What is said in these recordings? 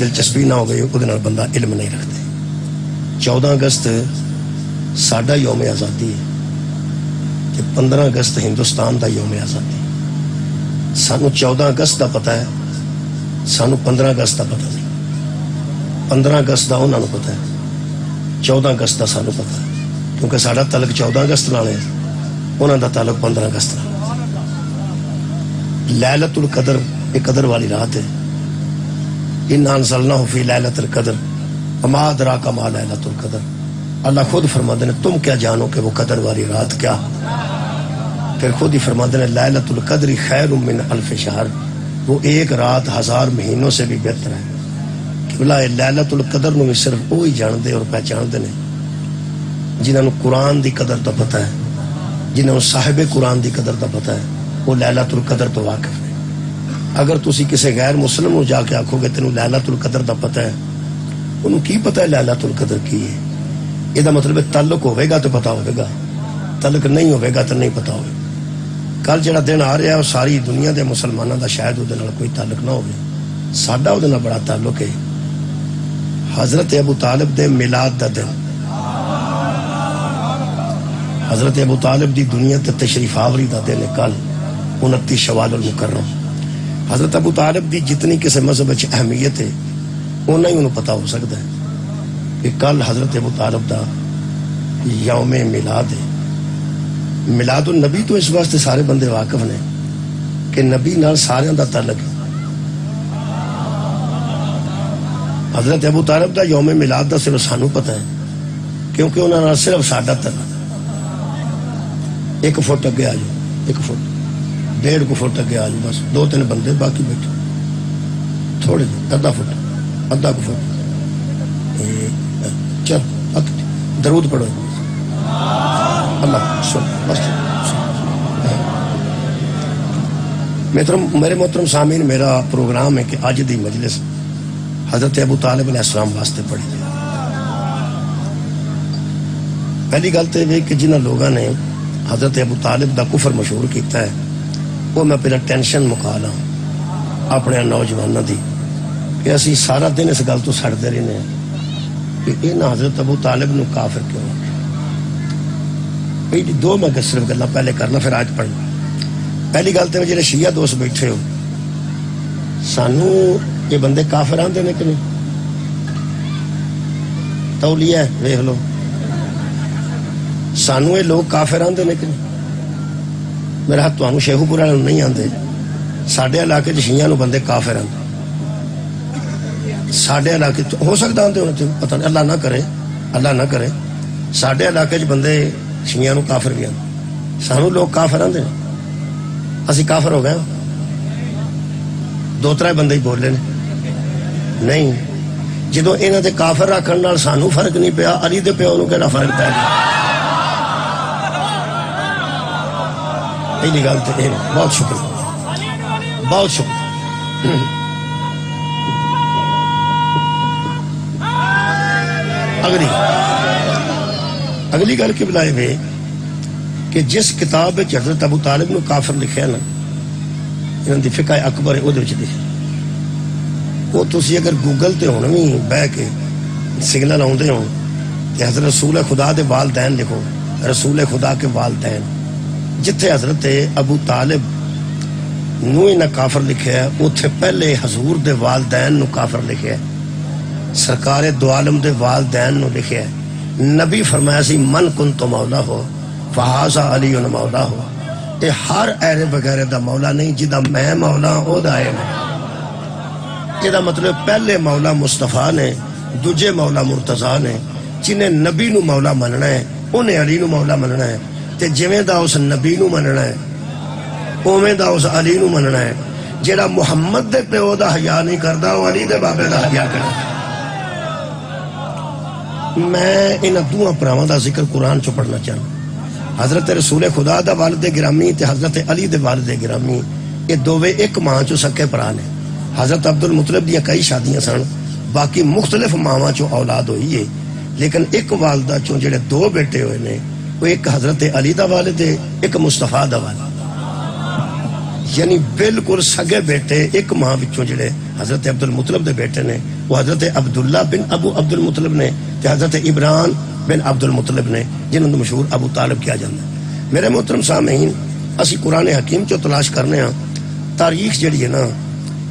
دلچسپی نہ ہوگی وہ بندہ علم نہیں رکھتے. 14 اگست ساڈا یوم آزادی ہے کہ 15 اگست ہندوستان دا یوم آزادی. سانو 14 اگست دا پتہ ہے, سانو 15 اگست دا پتہ نہیں. 15 اگست دا انہوں نے پتہ ہے, 14 اگست دا سانو پتہ ہے, کیونکہ ساڈا تعلق 14 اگست نال ہے, انہوں دا تعلق 15 اگست نال. لیلۃ القدر ایک قدر والی رات ہے. اِنَّا أَنزَلْنَاهُ فِي لَيْلَةِ الْقَدْرِ وَمَا أَدْرَاكَ مَا لَيْلَةُ الْقَدْرِ. اللہ خود فرماتے ہیں تم کیا جانو کہ وہ قدر والی رات کیا. پھر خود ہی فرماتے ہیں لیلۃ القدر خیر من الف شہر, وہ ایک رات 1000 مہینوں سے بھی بہتر ہے. کہ بلا لیلۃ القدر نو صرف وہی جانتے اور پہچانتے ہیں جنہوں نے قرآن دی قدر دا پتہ ہے, جنہوں نے صاحب قرآن دی قدر دا پتہ ہے, وہ لیلۃ القدر تو واقف ہے. اگر تسی کسی غیر مسلم نو جا کے آکھو گے تینوں لیلۃ القدر دا پتہ ہے, انہوں کی پتہ ہے لیلۃ القدر کی ہے. یہ دا مطلب ہے تعلق ہوئے گا تو پتہ ہوئے گا, تعلق نہیں ہوئے گا تو نہیں پتہ ہوئے گا. کل جڑا دن آ رہا ہے وہ ساری دنیا دے مسلمانوں دا شاید وہ کوئی تعلق نہ ہوئے, ساڈا وہ بڑا تعلق ہے. حضرت ابو طالب دے میلاد دا دن, حضرت ابو طالب دی دنیا تے تشریف آوری دا دن ہے کل 29 شوال المکرم. حضرت ابو طالب دی جتنی کسی مذہب وچ اہمیت ہے اونا ہی انہوں پتہ ہو سکتا ہے کہ کل حضرت ابو طالب دا یوم میلاد ہے. میلاد النبی تو اس واسطے سارے بندے واقف نے کہ نبی نال سارے دا تعلق ہے. حضرت ابو طالب دا یوم میلاد دا صرف سانو پتہ ہے کیونکہ انہوں نے صرف ساڈا تعلق. 1 فٹ اگے آ جاؤ, 1 فٹ 1.5 فٹ اگے آ جاؤ, بس 2-3 بندے باقی بیٹھے تھوڑے جی, ادھا فٹ چل درود پڑھو. اللہ سن بس. میرے محترم سامعین, میرا پروگرام ہے کہ آج دی مجلس حضرت ابو طالب علیہ السلام واسطے پڑھی جائے. پہلی گل تو یہ کہ جنہوں لوگوں نے حضرت ابو طالب دا کفر مشہور کیتا ہے وہ میں پہلے ٹینشن مکا لاں اپنے نوجوانوں دی کہ اسی سارا دن اس گل تو سڑتے رہنے ہیں کہ انہاں حضرت ابو طالب نو کافر کیوں. پہلی 2 میں صرف گلاں پہلے کرنا پھر آج پڑھنا. پہلی گل تو جڑے شیعہ دوست بیٹھے ہو, سانو یہ بندے کافر آندے نے کہ نہیں؟ تولیہ ہے ویکھ لو, سانو یہ لوگ کافر آندے نے کہ نہیں؟ میرا ہاتھ تمہیں شیخو پورا نہیں آتے. ساڈے علاقے شیعہ نو بندے کافر آتے, ساڈے علاقے ہو سکتا آتے ہونے پتہ نہیں, اللہ نہ کرے, اللہ نہ کرے. ساڈے علاقے بندے شیعہ نو کافر بھی آتے, سانو لوگ کافر آتے ہیں. اسی کافر ہو گئے 2-3 بندے ہی بولے نہیں. جدو انہاں دے کافر رکھن نال سانو فرق نہیں پیا, علی دے پیو نو کیڑا فرق پیا گیا. پہلی گل تو یہ. بہت شکریہ, بہت شکریہ. اگلی گل کی بلائے ہوئے کہ جس کتاب میں حضرت ابو طالب نو کافر لکھا نا, انہوں دی فقہ اکبر ہے, وہ لکھا وہ تسی اگر گوگل تے ہونا بھی بہ کے سگنل آتے ہو کہ حضرت رسول خدا دے والدین لکھو, رسول خدا کے والدین, جتھے حضرت ابو طالب نو انہاں کافر لکھا ہے اتھے پہلے حضور دے والدین نو کافر لکھا ہے, سرکار دو عالم دے والدین نو لکھا ہے. نبی فرمایا سی من کنت مولا ہو فہذا علی مولا ہو. یہ ہر ایرے وغیرہ دا مولا نہیں, جدا میں مولا او دا ہے. یہ دا مطلب پہلے مولا مصطفیٰ نے, دوجے مولا مرتضیٰ نے. جنہیں نبی نو مولا مننا ہے انہیں علی نو مولا مننا ہے, تے جویں دا اس نبی نو مننا ہے اوویں دا اس علی نو مننا ہے. جیڑا محمد دے پیو دا حیا نہیں کردا وہ علی دے بابے دا حیا کردا. میں انہاں دوواں پراواں دا ذکر قرآن چو پڑھنا چاہوں. حضرت رسول خدا دا والد گرامی تے حضرت علی دے والد گرامی, یہ دوویں ایک ماں چو سکے پرا نے. حضرت عبد المطلب دیاں کئی شادیاں سن, باقی مختلف ماواں چو اولاد ہوئی ہے, لیکن ایک والدہ چوں جڑے 2 بیٹے ہوئے نے وہ ایک حضرت علی دا والد ہے, ایک مصطفیٰ دا والد. یعنی بالکل سگے بیٹے ایک ماں وچوں جڑے حضرت عبد المطلب دے بیٹے نے وہ حضرت عبداللہ بن ابو عبد المطلب نے تے حضرت عمران بن عبد المطلب نے جنہوں نے مشہور ابو طالب کیا جاتا ہے۔ میرے محترم سامعین، اسی قرآن حکیم چو تلاش کرنے ہاں تاریخ جڑی ہے نا،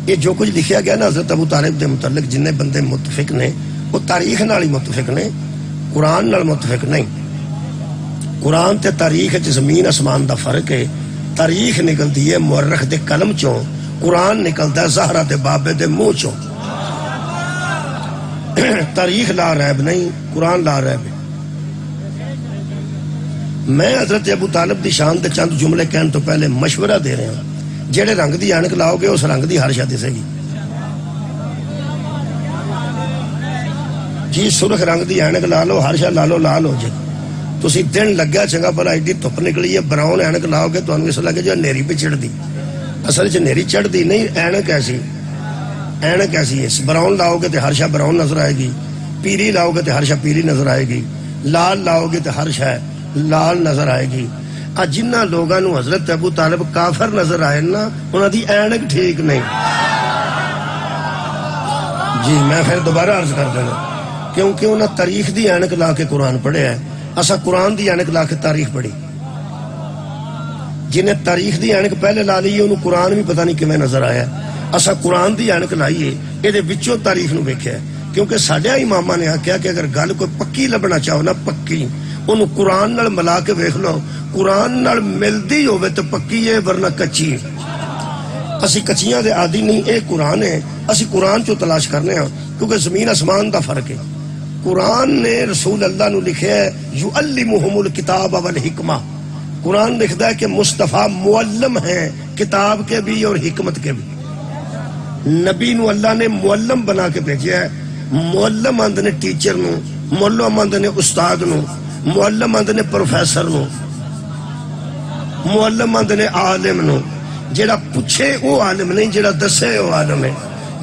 یہ جو کچھ لکھیا گیا نا حضرت ابو طالب دے متعلق جنہیں بندے متفق نے وہ تاریخ نال ہی متفق نے، قرآن نال متفق نہیں۔ قرآن تے تاریخ زمین آسمان دا فرق ہے۔ تاریخ نکلتی ہے مورخ دے قلم چوں، قرآن نکلتا ہے زہرا دے بابے دے منہ چوں۔ تاریخ لا ریب نہیں، قرآن لا ریب ہے۔ میں حضرت ابو طالب دی شان دے چند جملے کہنے تو پہلے مشورہ دے رہے ہیں، جیڑے رنگ دی اینک لاؤ گے اس رنگ دی ہر شے دسے گی۔ جی سرخ رنگ دی اینک لا لو، ہر شے لا لو لال ہو جائے۔ تسی دن لگا چنگا بھلا ایڈی دھپ نکلی ہے، براؤن اینک لاؤ گے تو اس لگے جو نیری پہ چڑھ دی، اصل چ نیری چڑھ دی نہیں، اینک ایسی اینک ایسی ہے۔ براؤن لاؤ گے تو ہر شے براؤن نظر آئے گی، پیلی لاؤ گے تو ہر شے پیلی نظر آئے گی، لال لاؤ گے تو ہر شے لال نظر آئے گی۔ جنہ لوگوں نو حضرت ابو طالب کافر نظر آئے نا، انہوں دی اینک ٹھیک نہیں۔ جی میں پھر دوبارہ عرض کر دینا، کیونکہ انہوں تاریخ دی اینک لا کے قرآن پڑھے ہے، اسا قرآن دی اینک لا کے تاریخ پڑھی۔ جنہیں تاریخ دی اینک پہلے لا لی انہوں قرآن بھی پتہ نہیں کیویں نظر آیا ہے۔ اسا قرآن دی اینک لائیے، یہ وچوں تاریخ نو ویکھیا ہے، کیونکہ ساڈے اماماں نے آکھیا کہ اگر گل کوئی پکی لبنا چاہو نا، پکی انہوں قرآن نال ملا کے ویکھ لو، قرآن نال ملدی ہوے تو پکی ہے ورنہ کچی ہے۔ اسی کچیاں دے عادی نہیں، اے قرآن ہے، اسی قرآن چو تلاش کرنے ہاں، کیونکہ زمین آسمان دا فرق ہے۔ قرآن نے رسول اللہ نو لکھیا ہے یعلمہم الکتاب والحکمہ، قرآن لکھتا ہے کہ مصطفیٰ معلم ہیں، کتاب کے بھی اور حکمت کے بھی۔ نبی نو اللہ نے معلم بنا کے بھیجا ہے۔ معلم آندے نے ٹیچر نو، معلم آندے نے استاد نو، معلم آندے نے پروفیسر نو، معلم آندے نے عالم نو۔ جیڑا پوچھے وہ عالم نہیں، جیڑا دسے وہ عالم ہے،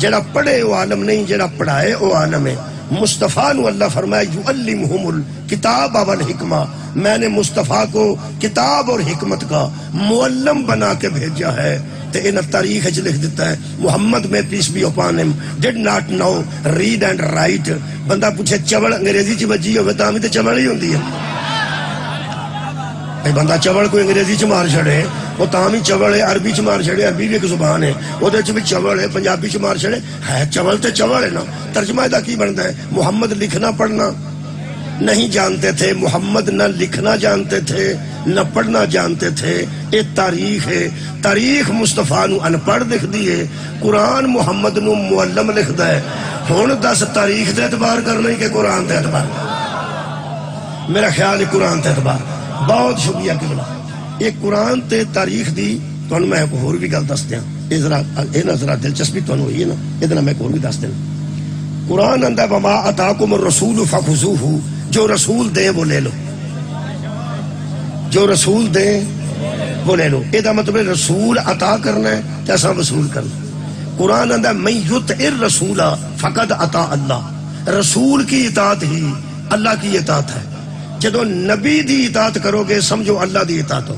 جیڑا پڑھے وہ عالم نہیں، جیڑا پڑھائے وہ عالم ہے۔ مصطفیٰ نو اللہ فرمایا یعلمہم الکتاب والحکمہ، میں نے مصطفیٰ کو کتاب اور حکمت کا معلم بنا کے بھیجا ہے۔ تے انہاں تاریخ وچ لکھ دیتا ہے محمد میں پیس be upon him did not know read and write. بندہ پوچھے چوڑ انگریزی چ بجی ہوے تاں بھی تے چوڑ ہی ہوندی ہے۔ بندہ چوڑ کوئی انگریزی چ مار چھڑے وہ تاں بھی چوڑ ہے، عربی چ مار چھڑے، عربی بھی ایک زبان ہے، وہ دے چ بھی چوڑ ہے، پنجابی چ مار چھڑے ہے، چوڑ تے چوڑ ہے نا۔ ترجمہ دا کی بنتا ہے؟ محمد لکھنا پڑھنا نہیں جانتے تھے، محمد نہ لکھنا جانتے تھے نہ پڑھنا جانتے تھے۔ یہ تاریخ ہے، تاریخ مصطفیٰ نو ان پڑھ لکھ دی ہے، قرآن محمد نو معلم لکھدا ہے۔ ہن دس تاریخ دے اعتبار کرنا کہ قرآن دے اعتبار؟ میرا خیال ہے قرآن دے اعتبار۔ بہت شکریہ قبلہ۔ یہ قرآن تے تاریخ دی تانوں میں ایک ہور بھی گل دس دیاں، یہ ذرا دلچسپی تانوں ہوئی ہے نا، یہ میں ایک ہور بھی دس دینا۔ قرآن آندا ہے وما اتاکم الرسول فخذوہ، جو رسول دیں وہ لے لو، جو رسول دیں وہ لے لو۔ یہ مطلب رسول عطا کرنا ہے تے اساں وصول کرنا۔ قرآن آندا ہے من یطع الرسول فقد اطاع اللہ، رسول کی اطاعت ہی اللہ کی اطاعت ہے۔ جدو نبی دی اطاعت کرو گے سمجھو اللہ دی اطاعت ہو۔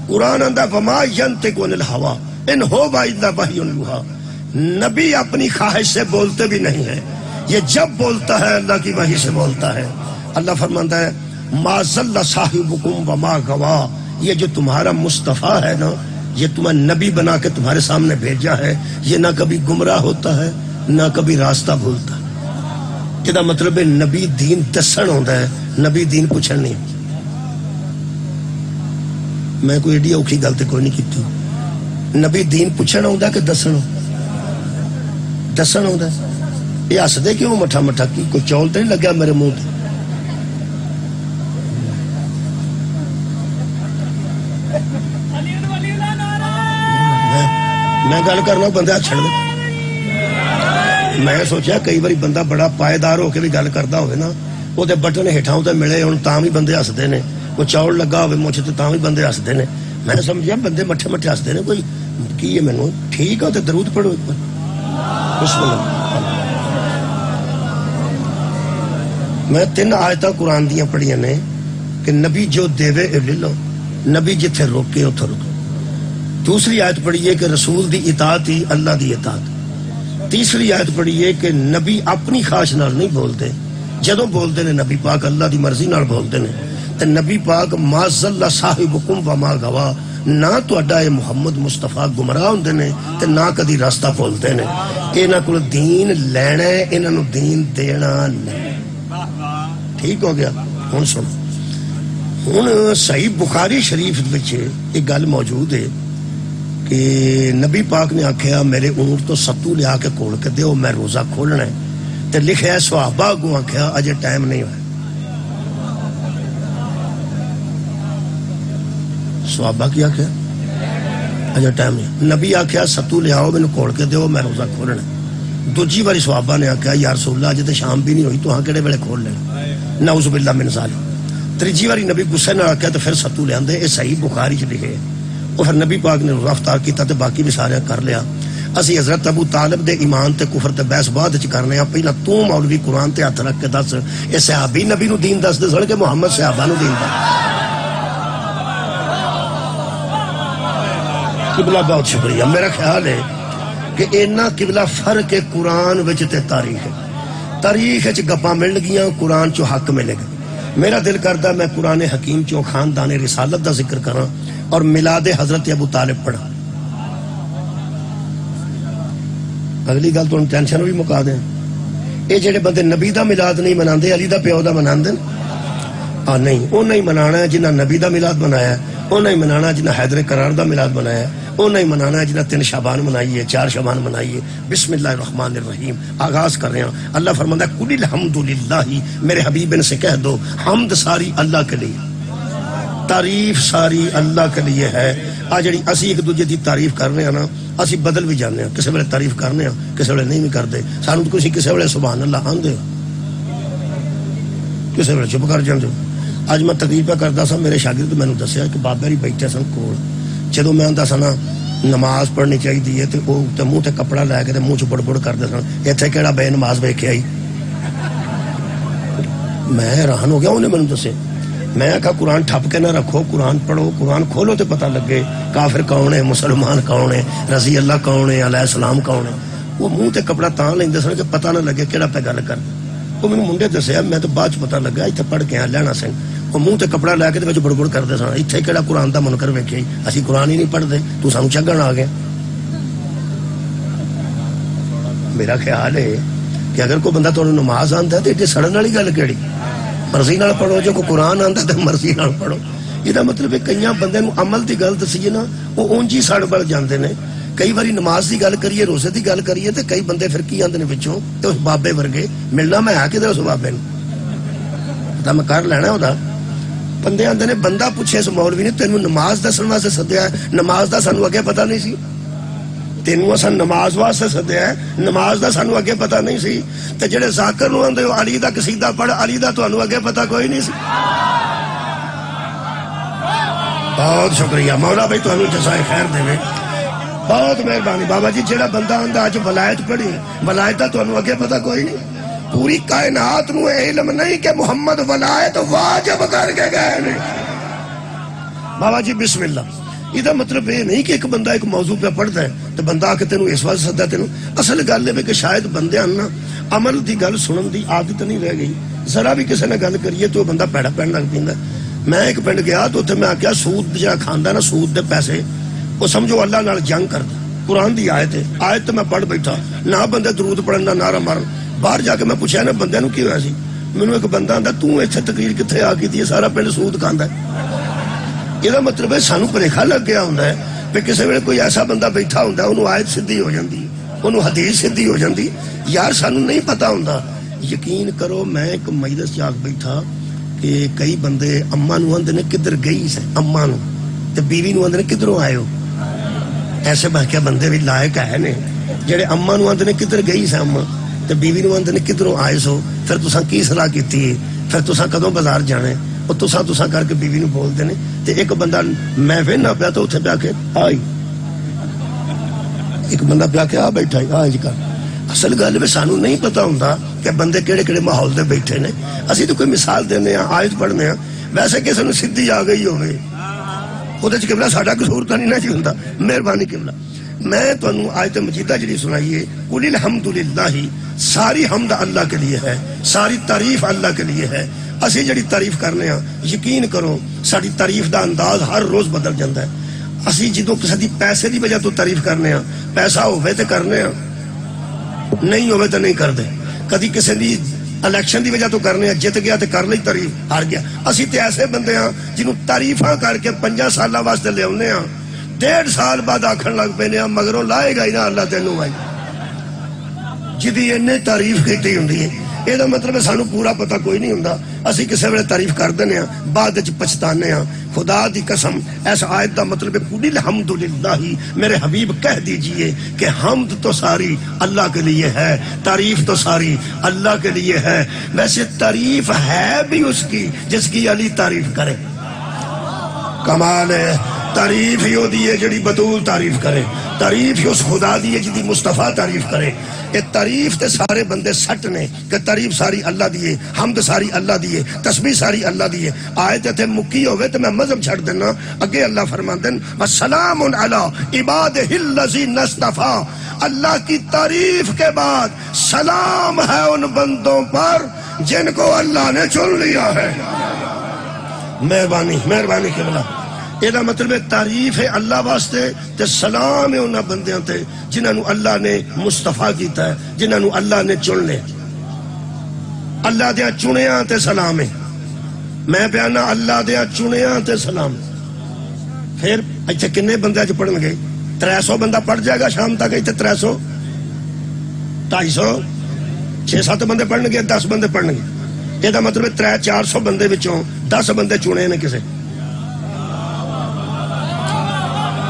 قرآن آندا وما ینطق عن الہویٰ ان هو الا وحی یوحی، نبی اپنی خواہش سے بولتے بھی نہیں ہے، یہ جب بولتا ہے اللہ کی وحی سے بولتا ہے۔ اللہ فرماتا ہے ما ضل صاحبکم وما غوا، یہ جو تمہارا مصطفیٰ ہے نا، یہ تمہیں نبی بنا کے تمہارے سامنے بھیجا ہے، یہ نہ کبھی گمراہ ہوتا ہے نہ کبھی راستہ بھولتا ہے۔ یہ مطلب ہے نبی دین دسن ہوتا ہے، نبی دین پوچھن نہیں۔ میں کوئی ایڈی اوکھی گل تے کوئی نہیں کیتی۔ نبی دین پوچھن ہوتا ہے کہ دسن دسن ہوتا ہے۔ یہ ہسدے کیوں مٹھا مٹھا کی؟ کوئی چول تو نہیں لگیا میرے منہ تے؟ میں گل کرنا بندہ چھڑ دے۔ میں سوچا کئی باری بندہ بڑا پائیدار ہو کے بھی گل کرتا ہوئے نا، وہ بٹن ہیٹھاں تے ملے ہوں تاں بھی بندے ہسدے نے، کوئی چوڑ لگا ہوئے مچھ تے تاں بھی بندے ہسدے نے۔ میں سمجھا بندے مٹھے مٹھے ہسدے نے، کوئی کی ہے مینوں ٹھیک ہے تے درود پڑھو ایک بار۔ بسم اللہ۔ میں 3 آیتاں قرآن دیاں پڑھیاں نے کہ نبی جو دیوے لے لو، نبی جتھے روکے اتھے رکو۔ دوسری آیت پڑھی ہے کہ رسول دی اطاعت ہی اللہ دی اطاعت۔ تیسری آیت پڑھی ہے کہ نبی اپنی خواہش نال نہیں بولتے، جدوں بولتے نے نبی پاک اللہ دی مرضی نال بولتے نے، تے نبی پاک ما ضل صاحبکم وما غوا، نہ تہاڈا اے محمد مصطفیٰ گمراہ ہوندے نے تے نہ کدی راستہ بھولتے نے۔ انہاں کول دین لینا ہے، انہاں نو دین دینا نہیں۔ ٹھیک ہو گیا؟ ہن سنو، ہن صحیح بخاری شریف وچ ایک گل موجود ہے کہ نبی پاک نے آکھیا میرے اونٹ تو ستو لیا کے کھول کے دیو، میں روزہ کھولنا ہے، تے لکھیا ہے صحابہ اگوں آکھیا اجے ٹائم نہیں ہوا۔ صحابہ کی آکھیا اجے ٹائم نہیں، نبی آکھیا ستو لیاؤ مینوں کھول کے دیو، میں روزہ کھولنا ہے۔ دوجی باری صحابہ نے آکھیا یا رسول اللہ اجے تے شام بھی نہیں ہوئی، تو ہاں کیڑے ویلے کھول لینا؟ نعوذ باللہ من ذالک۔ تیجی باری نبی غصے نال آکھیا تے پھر ستو لیاندے، اے صحیح بخاری چ لکھے۔ اور پھر نبی پاک نے رفتار کیتا تے باقی بھی سارے کر لیا۔ اسی حضرت ابو طالب دے ایمان تے کفر تے بحث بعد وچ کرنے آ، پہلا تو مولوی قرآن تے ہاتھ رکھ کے دس اے صحابی نبی نو دین دس دے سن کے محمد صحابہ نو دین دس۔ قبلہ بہت شکریہ، میرا خیال ہے کہ اینا قبلہ فرق قرآن وچ تے تاریخ ہے، تاریخ وچ گپاں مل گیاں، قرآن چو حق ملے گا۔ میرا دل کردا میں قرآن حکیم چو خاندان رسالت دا ذکر کراں اور میلاد حضرت ابو طالب پڑھا۔ اگلی گل تو ٹینشن بھی مکا دیں، اے جڑے بندے نبی دا میلاد نہیں مناندے علی دا پیو دا مناندے نہیں، وہ نہیں منانا ہے جنہ نبی دا میلاد منایا ہے، وہ نہیں منانا جنہ حیدر قرار دا میلاد منایا ہے، وہ نہیں منانا ہے جنہ 3 شعبان منائیے 4 شعبان منائیے۔ بسم اللہ الرحمن الرحیم آغاز کر رہے ہیں۔ اللہ فرماتا ہے قل الحمد للہ، میرے حبیب ان سے کہہ دو حمد ساری اللہ کے لیے، تعریف ساری اللہ کے لیے ہے۔ آج جڑی اسی ایک دوجے دی تعریف کر رہے ہیں نا، اسی بدل بھی جانے ہیں، کسی ویلے تعریف کرنے ہیں کسی ویلے نہیں بھی کرتے، سانو تو کسی ویلے سبحان اللہ آندے کسی ویلے چپ کر جاندے۔ اج میں تقریر پہ کرتا سا، میرے شاگرد میں نے دسیا کہ بابا جی بیٹھے سن کول، جدوں میں آندا سا نا نماز پڑھنی چاہیے تے وہ تے منہ تے کپڑا لے کے تے منہ چ بڑ بڑ کرتے سن، ایتھے کیڑا بے نماز ویکھیا آئی؟ میں حیران ہو گیا، انہیں مینوں دسے۔ میں کہا قرآن ٹھپ کے نہ رکھو، قرآن پڑھو، قرآن کھولو تے پتہ لگے کافر کون ہے، مسلمان کون ہے، رضی اللہ کون ہے، علیہ السلام کون ہے۔ وہ منہ تے کپڑا تاں لیندے سن کہ پتہ نہ لگے کیڑا پہ گل کردا۔ وہ مینوں منڈے دسیا، میں تو بعد چ پتہ لگا اتنے پڑھ کے لینا سنگھ، وہ منہ تے کپڑا لے کے تے وچ بڑبڑ کرتے سن، اتنے کیڑا قرآن دا منکر ویکھیا، اسی قرآن ہی نہیں پڑھتے، تو سانو چگن آ گیا۔ میرا خیال ہے کہ اگر کوئی بندہ تمہیں نماز آندا ہے تو ایڈی سڑن والی گل کیڑی؟ مرضی نال پڑھو، جو کوئی قرآن آندا تو مرضی نال پڑھو۔ یہ مطلب ہے کئی بندے نو عمل دی گل دسیے نا وہ اونج ہی سڑ بڑ جاندے نے۔ کئی باری نماز دی گل کریے، روزے دی گل کریے تے کئی بندے پھر کی آندے نے وچوں تے اس بابے ورگے ملنا میں آ کے تے اس بابے نو پتہ میں کر لینا ہودا۔ بندے آندے نے بندہ پوچھے اس مولوی نے تینوں نماز دسن واسطے سدیا ہے، نماز دا سانو اگے پتہ نہیں سی، تینوں اساں نماز واسطے سدیا ہے، نماز دا سانو اگے پتہ نہیں سی، تے جڑے ذاکر نو آندے ہو علی دا قصیدہ پڑھ، علی دا تانوں اگے پتہ کوئی نہیں سی۔ بہت شکریہ مولا بھائی، تانوں جزائے خیر دے، بہت مہربانی بابا جی۔ جڑا بندہ آندا اج ولایت پڑھی، ولایت دا تانوں اگے پتہ کوئی نہیں، پوری کائنات نو علم نہیں کہ محمد ولایت واجب کر کے گئے نے۔ بابا جی بسم اللہ۔ یہ مطلب یہ نہیں کہ ایک بندہ ایک موضوع پہ پڑھتا ہے تو بندہ آ کے تینوں اس واسطے سدا تینوں، اصل گل ہے کہ شاید بندے نا عمل دی گل سنن دی عادت نہیں رہ گئی، ذرا بھی کسی نے گل کریے تو بندہ پیڑا پہن لگ پیندا۔ میں ایک پنڈ گیا تو اتنے میں آخیا سود جہاں کھانا نا، سود دے پیسے وہ سمجھو اللہ نال جنگ کردا، قرآن دی آیت ہے، آیت تو میں پڑھ بیٹھا، نہ بندے درود پڑھن نہ نعرہ مارن۔ باہر جا کے میں پوچھا نا بندے نو کی ہوا سی، مینوں ایک بندہ آندا تو اتنے تقریر کتنے آ کی سارا پنڈ سود کھاندا ہے۔ یہ مطلب ہے سانو بھلیکھا لگ گیا ہوندا ہے کہ کسی ویلے کوئی ایسا بندہ بیٹھا ہوندا انہوں آیت سدھی ہو جاندی، انہوں حدیث سدھی ہو جاندی، یار سانو نہیں پتا ہوندا۔ یقین کرو میں ایک مجلس چ بیٹھا کہ کئی بندے اما نو آندے نے کدھر گئی سے، اما نو تے بیوی نو آندے نے کدھروں آئے ہو۔ ایسے باقی بندے بھی لائق ہے نے جڑے اما نو آندے نے کدھر گئی سے اما تے بیوی نو آندے نے کدھروں آئے سو۔ پھر تساں کی صلاح کیتی ہے، پھر تساں کدوں بازار جانے، وہ تساں کر کے بیوی نو بول دینے تے ایک بندہ میں وہنا پیا تو اتنے پیا کے آئی، ایک بندہ پیا کے آ بیٹھا آج کر۔ اصل گل میں سانو نہیں پتا ہوندا کہ بندے کہڑے کہڑے ماحول دے بیٹھے نے، اسی تو کوئی مثال دینے ہیں، آیت پڑھنے ہیں، ویسے کسی نے سدھی آ گئی ہوئے وہ قبلہ ساڈا قصور تو نہیں نہ جی ہوندا، مہربانی قبلہ۔ میں تمہیں آیت مجیدہ جڑی سنائیے قل الحمدللہ، ساری حمد اللہ کے لیے ہے، ساری تعریف اللہ کے لیے ہے۔ اسی جڑی تعریف کرنے ہاں، یقین کرو ساری تعریف دا انداز ہر روز بدل جاتا ہے۔ اسی جدوں کسی دی پیسے دی وجہ تو تعریف کرنے ہاں، پیسہ ہوئے تے کرنے ہاں، نہیں ہوئے تے نہیں کر دے۔ کدی کسی دی الیکشن دی وجہ تو کرنے ہاں، جت گیا تے کر لئی تعریف، ہار گیا۔ اسی تے ایسے بندے ہاں جنہوں تعریفاں کر کے 5 سالہ واسطے لے آنے ہاں، 1.5 سال بعد آکھن لگ پینے ہاں مگروں لائے گا ہی نہ اللہ تینوں بھائی، جدی انہیں تعریف کیتی ہوندی ہے۔ یہ مطلب ہے سانو پورا پتہ کوئی نہیں ہوندا، اسی کسی ویلے تعریف کر دینے ہاں بعد وچ پچھتانے ہاں۔ خدا دی قسم اس آیت دا مطلب ہے قل الحمدللہ، میرے حبیب کہہ دیجئے کہ حمد تو ساری اللہ کے لیے ہے، تعریف تو ساری اللہ کے لیے ہے۔ ویسے تعریف ہے بھی اس کی جس کی علی تعریف کرے، کمال ہے۔ تعریف ہی دی ہے جڑی بطول تعریف کرے، تعریف ہی اس خدا دی ہے جدی مصطفیٰ تعریف کرے۔ یہ تعریف تے سارے بندے سٹ نے کہ تعریف ساری اللہ دیے، حمد ساری اللہ دیے، تسبیح ساری اللہ دیے۔ آیت تے مکی ہوئے تو میں مذہب چھڑ دینا، اگے اللہ فرماندن وَسَلَامٌ عَلَىٰ عِبَادِهِ الَّذِينَ اصْطَفَىٰ، اللہ کی تعریف کے بعد سلام ہے ان بندوں پر جن کو اللہ نے چن لیا ہے۔ مہربانی مہربانی قبلہ۔ یہ مطلب ہے تعریف ہے اللہ واسطے تے سلام ہے انہاں بندیاں تے جنہاں نو اللہ نے مصطفیٰ کیتا ہے، جنہاں نو اللہ نے چن لے۔ اللہ دیاں چنیاں تے سلام ہے، میں بیانا اللہ دیاں چنیاں تے سلام۔ پھر ایتھے کنے بندے اج پڑھن گے؟ 300 بندہ پڑھ جائے گا شام تک، ایتھے 300 250 6-7 بندے پڑھن گے، 10 بندے پڑھن گے۔ یہ مطلب ہے 300-400 بندے وچوں 10 بندے چنے نے کسے۔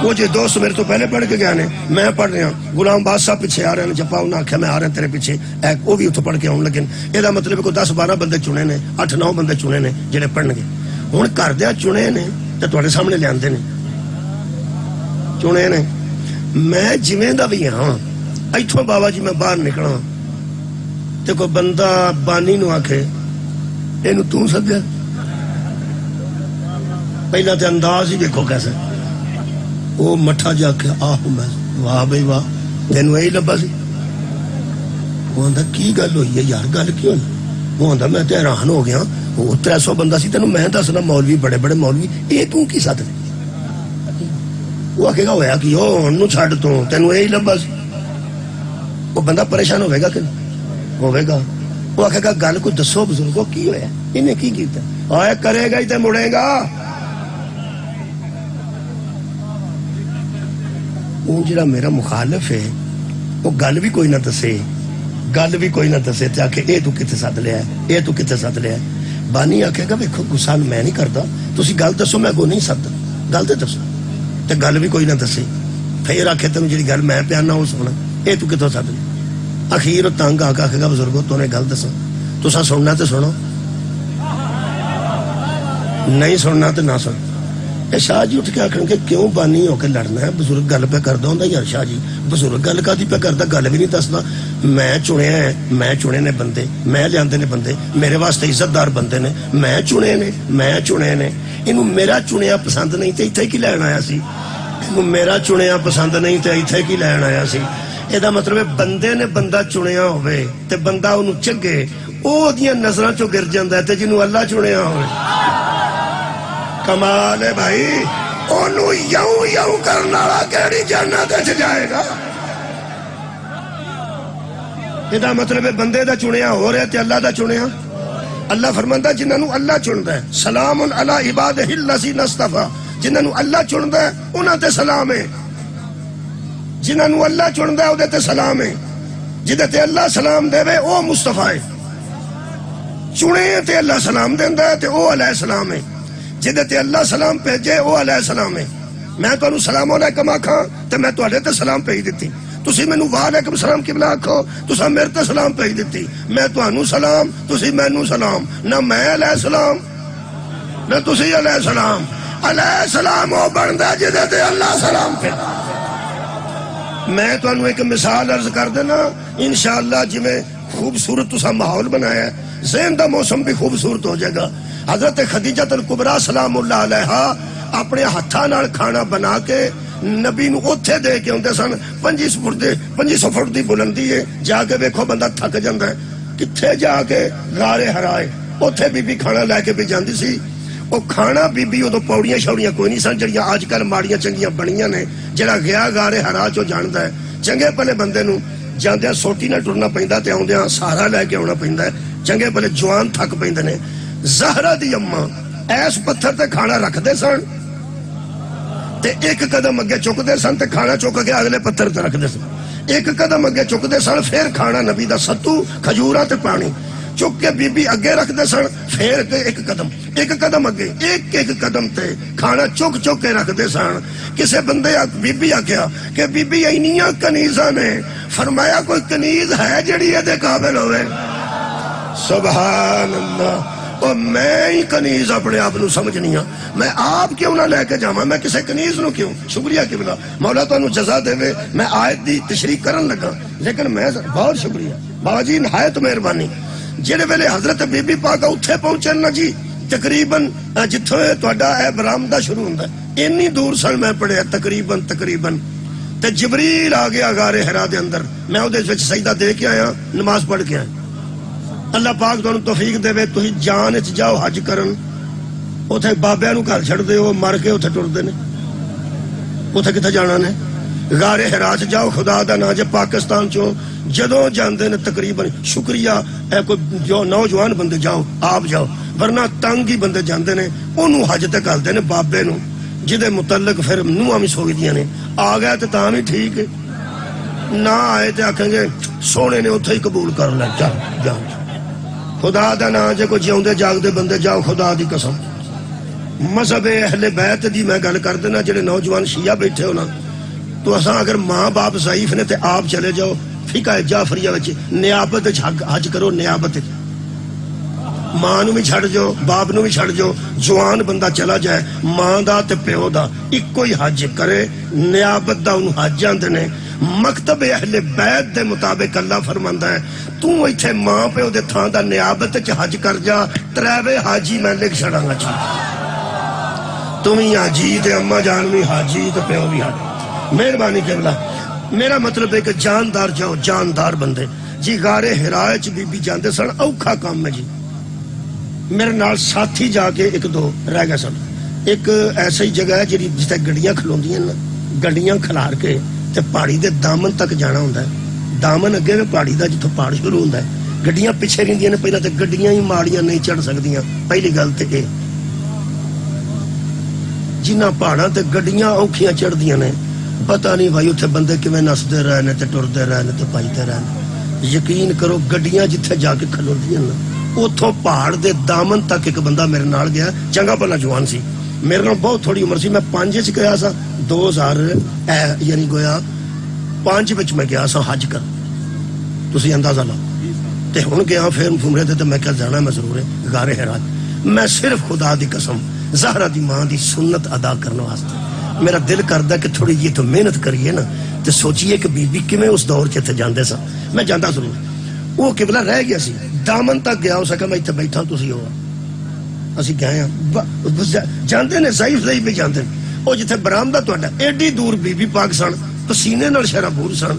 وہ جو دوست میرے تو پہلے پڑھ کے گیا نے، میں پڑھ رہا ہوں، غلام بادشاہ پیچھے آ رہے ہیں، جپا انہاں آکھیا میں آ رہا ہوں تیرے پیچھے، وہ بھی اتوں پڑھ کے آن لگے۔ یہ مطلب ہے کوئی 10-12 بندے چنے نے، 8-9 بندے چنے نے جڑے پڑھن گے۔ ہوں کردیا چنے نے تے تواڈے سامنے لے آندے نے، چنے نے۔ میں جویں دا بھی ہاں، ایتھوں بابا جی میں باہر نکلاں تے کوئی بندہ بانی نو آکھے اینو تو سدیا، پہلا تے انداز ہی دیکھو کیسے، وہ مٹھا جا کے آہ میں واہ بھائی واہ تینوں یہی لبا سی۔ وہ آندا کی گل ہوئی ہے یار، گل کیوں؟ وہ آندا میں تے حیران ہو گیا، وہ 300 بندہ سی، تینوں میں دسنا مولوی بڑے بڑے مولوی، یہ تو کی سد نے؟ وہ آکھے گا ہویا کہ انہوں چھڈ تو تینوں یہی لبا سی۔ وہ بندہ پریشان ہوئے گا کہ ہوئے گا؟ وہ آکھے گا گل کوئی دسو بزرگو کی ہویا، انہیں کی کیتا؟ آئے کرے گا ہی تے مڑے گا۔ وہ جڑا میرا مخالف ہے وہ گل بھی کوئی نہ دسے، گل بھی کوئی نہ دسے تے آکھے اے تو کتے سد لیا ہے، اے تو کتے سد لیا ہے۔ بانی آکھے گا ویکھو غصہ میں نہیں کردا، تسی گل دسو میں کو نہیں سددا، گل تے دسو، تے گل بھی کوئی نہ دسے۔ پھر آکھے تینوں جڑی گل میں پیانا وہ سونا، اے تو کتوں سد لیا۔ اخیر تنگ آ کے آکھے گا بزرگو تو نے گل دسا، تساں سننا تے سنو، نہیں سننا تے نہ سنو۔ شاہ جی اٹھ کے آخر کہ کیوں بانی ہو کے لڑنا ہے، بزرگ گل پہ کردا ہوندا یار شاہ جی، بزرگ گل کادی پہ کردا، گل بھی نہیں دسدا۔ میں چنیا ہے، میں چنے نے بندے، میں لیاندے نے بندے، میرے واسطے عزت دار بندے نے، میں چنے نے، میں چنے نے۔ اینوں میرا چنیا پسند نہیں تے ایتھے کی لین آیا سی، اینوں میرا چنیا پسند نہیں تے ایتھے کی لین آیا سی۔ یہ مطلب ہے بندے نے بندہ چنیا ہوئے تے بندہ انہوں چنگے، وہ دیاں نظراں چوں گر جاندا ہے تے جنوں اللہ چنیا ہوئے۔ کمال ہے بھائی، انہوں یوں یوں کرنا والا کیڑی جنت وچ جائے گا۔ یہ مطلب ہے بندے دا چنیا ہو رہا تے اللہ دا چنیا۔ اللہ فرماندا جنہاں نو اللہ چندا ہے، سلام علی عبادہ الذین اصطفیٰ، جنہاں نو اللہ چندا ہے انہاں تے سلام ہے، جنہاں نو اللہ چندا ہے اودے تے سلام ہے، جدے تے اللہ سلام دے وے او مصطفیٰ ہے، چنے تے اللہ سلام دیندا ہے تے او علیہ السلام ہے، جدے تے اللہ سلام بھیجے او علیہ السلام ہے۔ میں تانوں سلام علیکم آکھاں تے میں تواڈے تے سلام بھیج دتی، تسی مینوں وعلیکم السلام قبلہ آکھو تساں میرے تے سلام بھیج دتی، میں تانوں سلام تسی مینوں سلام، نہ میں علیہ السلام نہ تسی علیہ السلام۔ علیہ السلام او بندا جدے تے اللہ سلام بھیجدا۔ میں تانوں ایک مثال عرض کر دینا، انشاءاللہ جویں خوبصورت تساں ماحول بنایا ہے، ذہن دا موسم بھی خوبصورت ہو جائے گا۔ حضرت خدیجہ الکبریٰ سلام اللہ علیہا اپنے ہتھاں نال کھانا بنا کے نبی نو اوتھے دے کے ہوندے سن 2500 فٹ دی بلندی ہے، جا کے ویکھو بندہ تھک جاندا ہے، کتھے جا کے غار حرا ہے، اوتھے بی بی کھانا لے کے بھی جاندی سی۔ وہ کھانا بی بی ادو پوڑیاں شوڑیاں کوئی نہیں سن جڑیاں اج کل ماڑیاں چنگیاں بنیاں نے، جڑا گیا غار حرا چوں جاندا ہے چنگے بھلے بندے نو جاندیاں سوٹی نہ ٹرنا پیندا تے آوندیاں سہارا لے کے آنا پیندا ہے، چنگے بھلے جوان تھک پیندے نے۔ زہرا دی اماں ایس پتھر تے کھانا رکھدے سن تے ایک قدم اگے چکدے سن تے کھانا چک کے اگلے پتھر تے رکھدے سن، ایک قدم اگے چکدے سن پھر کھانا نبی دا ستو کھجوراں تے پانی چک کے بی بی اگے رکھدے سن، پھر ایک قدم اگے ایک قدم تے کھانا چک کے رکھدے سن۔ کسے بندے بی بی آکھیا کہ بی بی اینیاں کنیزاں نے، فرمایا کوئی کنیز ہے جڑی اے دے قابل ہوئے؟ سبحان اللہ۔ اور میں ہی کنیز اپنے آپ نو سمجھنی ہاں، میں آپ کیوں نہ لے کے جاواں، میں کسے کنیز نو کیوں؟ شکریہ قبلہ، مولا تانوں جزا دے، میں آیت دی تشریح کرن لگا، لیکن میں بہت شکریہ بابا جی، نہایت مہربانی۔ جڑے ویلے حضرت بی بی پاک اتھے پہنچن نا جی، تقریباً جتھوں تہاڈا اے برآمدہ شروع ہوندا ہے اینی دور سن میں پڑھیا تقریباً تے جبریل آ گیا غار حرا دے اندر، میں اودے وچ سجدہ دے کے آیا، نماز پڑھ کے آیا۔ اللہ پاک تانوں توفیق دے، تسی جان وچ جاؤ حج کرن، اوتھے بابیاں نو گھر چھڑ دے، او مر کے اوتھے ٹردے نے، اوتھے کتھے جانا نے؟ غار حرا چ جاؤ، خدا دا نام جے پاکستان چوں جدوں جاندے نے تقریباً، شکریہ اے کوئی جو نوجوان بندے جاؤ، آپ جاؤ، ورنہ تنگ ہی بندے جاندے نے، انہوں حج تے کردے نے بابے نو، جدے متعلق پھر نوہاں بھی سوچدیاں نے، آ گیا تے تاں بھی ٹھیک ہے، نہ آئے تے آکھیں گے سونے نے اوتھے ہی قبول کر لیا، چل جا خدا دا نام جے کوئی جیوندے جاگدے بندے جاؤ، خدا دی قسم۔ مذہب اہل بیت دی میں گل کر دینا، جڑے نوجوان شیعہ بیٹھے ہو نا، تو اساں اگر ماں باپ ضعیف نے تے آپ چلے جاؤ فقہ جعفریہ وچ نیابت حج کرو، نیابت ماں نو بھی چھڑ جاؤ، باپ نو بھی چھڑ جاؤ، جوان بندہ چلا جائے، ماں دا تے پیو دا اکو ہی حج کرے، نیابت دا انہوں حج آندے نے۔ مکتب اہل بیت دے مطابق اللہ فرماندا ہے تو ایتھے ماں پیو دے تھاں دا نیابت چ حج کر جا، تریوے حاجی میں لکھ چھڑاں گا، تم ہی حاجی تے اماں جان بھی حاجی تے پیو بھی حاجی۔ مہربانی قبلہ، میرا مطلب ہے کہ جاندار جاؤ، جاندار بندے جی۔ غار حرا وچ بی بی جاندے سن، اوکھا کام ہے جی۔ میرے نال ساتھی جا کے ایک دو رہ گئے سن، ایک ایسی جگہ ہے جی جتے گڈیاں کھلوندیاں نا، گڈیاں کھلار کے تے پہاڑی دے دامن تک جانا ہوندا ہے، دامن اگے میں پہاڑی دا جتھوں پہاڑ شروع ہوندا ہے، گڈیاں پیچھے رہندیاں نے، پہلا تے گڈیاں ہی ماڑیاں نہیں چڑھ سکدیاں، پہلی گل تے اے جنہ پہاڑاں تے گڈیاں اوکھیاں چڑھدیاں نے، پتہ نہیں بھائی اتھے بندے کیویں نسدے رہے نے تے ٹردے رہے نے تے پجدے رہے نے۔ یقین کرو گڈیاں جتھے جا کے کھلوندیاں نا، اتھوں پہاڑ دے دامن تک ایک بندہ میرے نال گیا، چنگا بھلا جوان سی، میرے نال بہت تھوڑی عمر سی، میں 5 وچ گیا سا، 2000 یعنی گویا 5 وچ میں گیا سا حج کر، تسی اندازہ لاؤ، تے ہن گیا پھر گھومرے تے میں کیا جانا میں ضرور ہے غار حرا۔ میں صرف خدا دی قسم زہرا دی ماں دی سنت ادا کرنے واسطے میرا دل کردا کہ تھوڑی جی تو محنت کریے نا، تے سوچیے کہ بی بی کیویں اس دور چ اتھے جاندے سا، میں جاندا ضرور، وہ قبلہ رہ گیا سی، دامن تک گیا، اس کہ میں اتنے بیٹھا تسی ہو، اسی گئے ہیں جاندے نے، ضعیف بھی جاندے نے، وہ جتھے برآمدہ تہاڈا ایڈی دور بی بی پاک سن، پسینے نال شرا بور سن،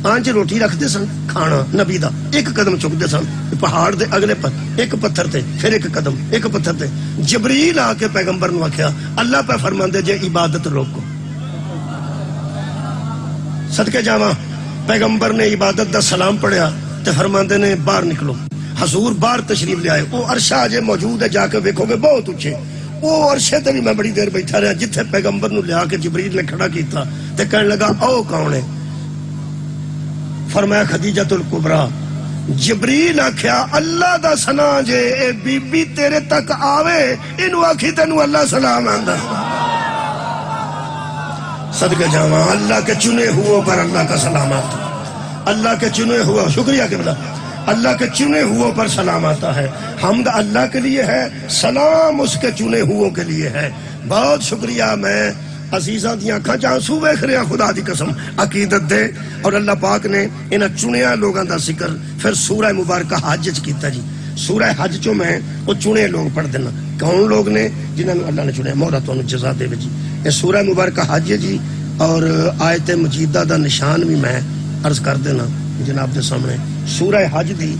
آنچ روٹی رکھتے سن، کھانا نبی دا ایک قدم چکتے سن، پہاڑ دے اگلے ایک پتھر تے پھر ایک قدم، ایک پتھر تے۔ جبریل آ کے پیغمبر نو آکھیا اللہ پہ فرماندے جے عبادت روکو، صدقے جاواں پیغمبر نے عبادت دا سلام پڑھیا تے فرماندے نے باہر نکلو، حضور باہر تشریف لے آئے، وہ عرشہ اجے موجود ہے، جا کے دیکھو گے بہت اونچے، وہ عرشے تے بھی میں بڑی دیر بیٹھا رہا، جتھے پیغمبر نو لیا کے جبریل نے کھڑا کیتا تے کہنے لگا او کون ہے؟ فرمایا خدیجۃ الکبریٰ۔ جبریل آکھیا اللہ دا سنا جے اے بی بی تیرے تک آوے، انو آکھی تینو اللہ سلام آندا۔ صدقے جاواں اللہ کے چنے ہوئے پر اللہ کا سلام آتا، اللہ کے چنے ہوئے، شکریہ قبلہ، اللہ کے چنے ہوئے پر سلام آتا ہے، حمد اللہ کے لیے ہے، سلام اس کے چنے ہوئے کے لیے ہے۔ بہت شکریہ، میں عزیزاں دیاں اکھاں چ آنسو ویکھ رہا، خدا دی قسم عقیدت دے، اور اللہ پاک نے انہاں چنیا لوگاں دا ذکر پھر سورہ مبارکہ حج چ کیتا جی۔ سورہ حج چوں میں وہ چنے لوگ پڑھ دینا، کون لوگ نے جنہاں نوں اللہ نے چنیا، مولا تانوں جزا دے جی۔ یہ سورہ مبارکہ حج ہے جی، اور آیت مجیدہ دا نشان بھی میں عرض کر دینا جناب دے سامنے. سورہ حج دی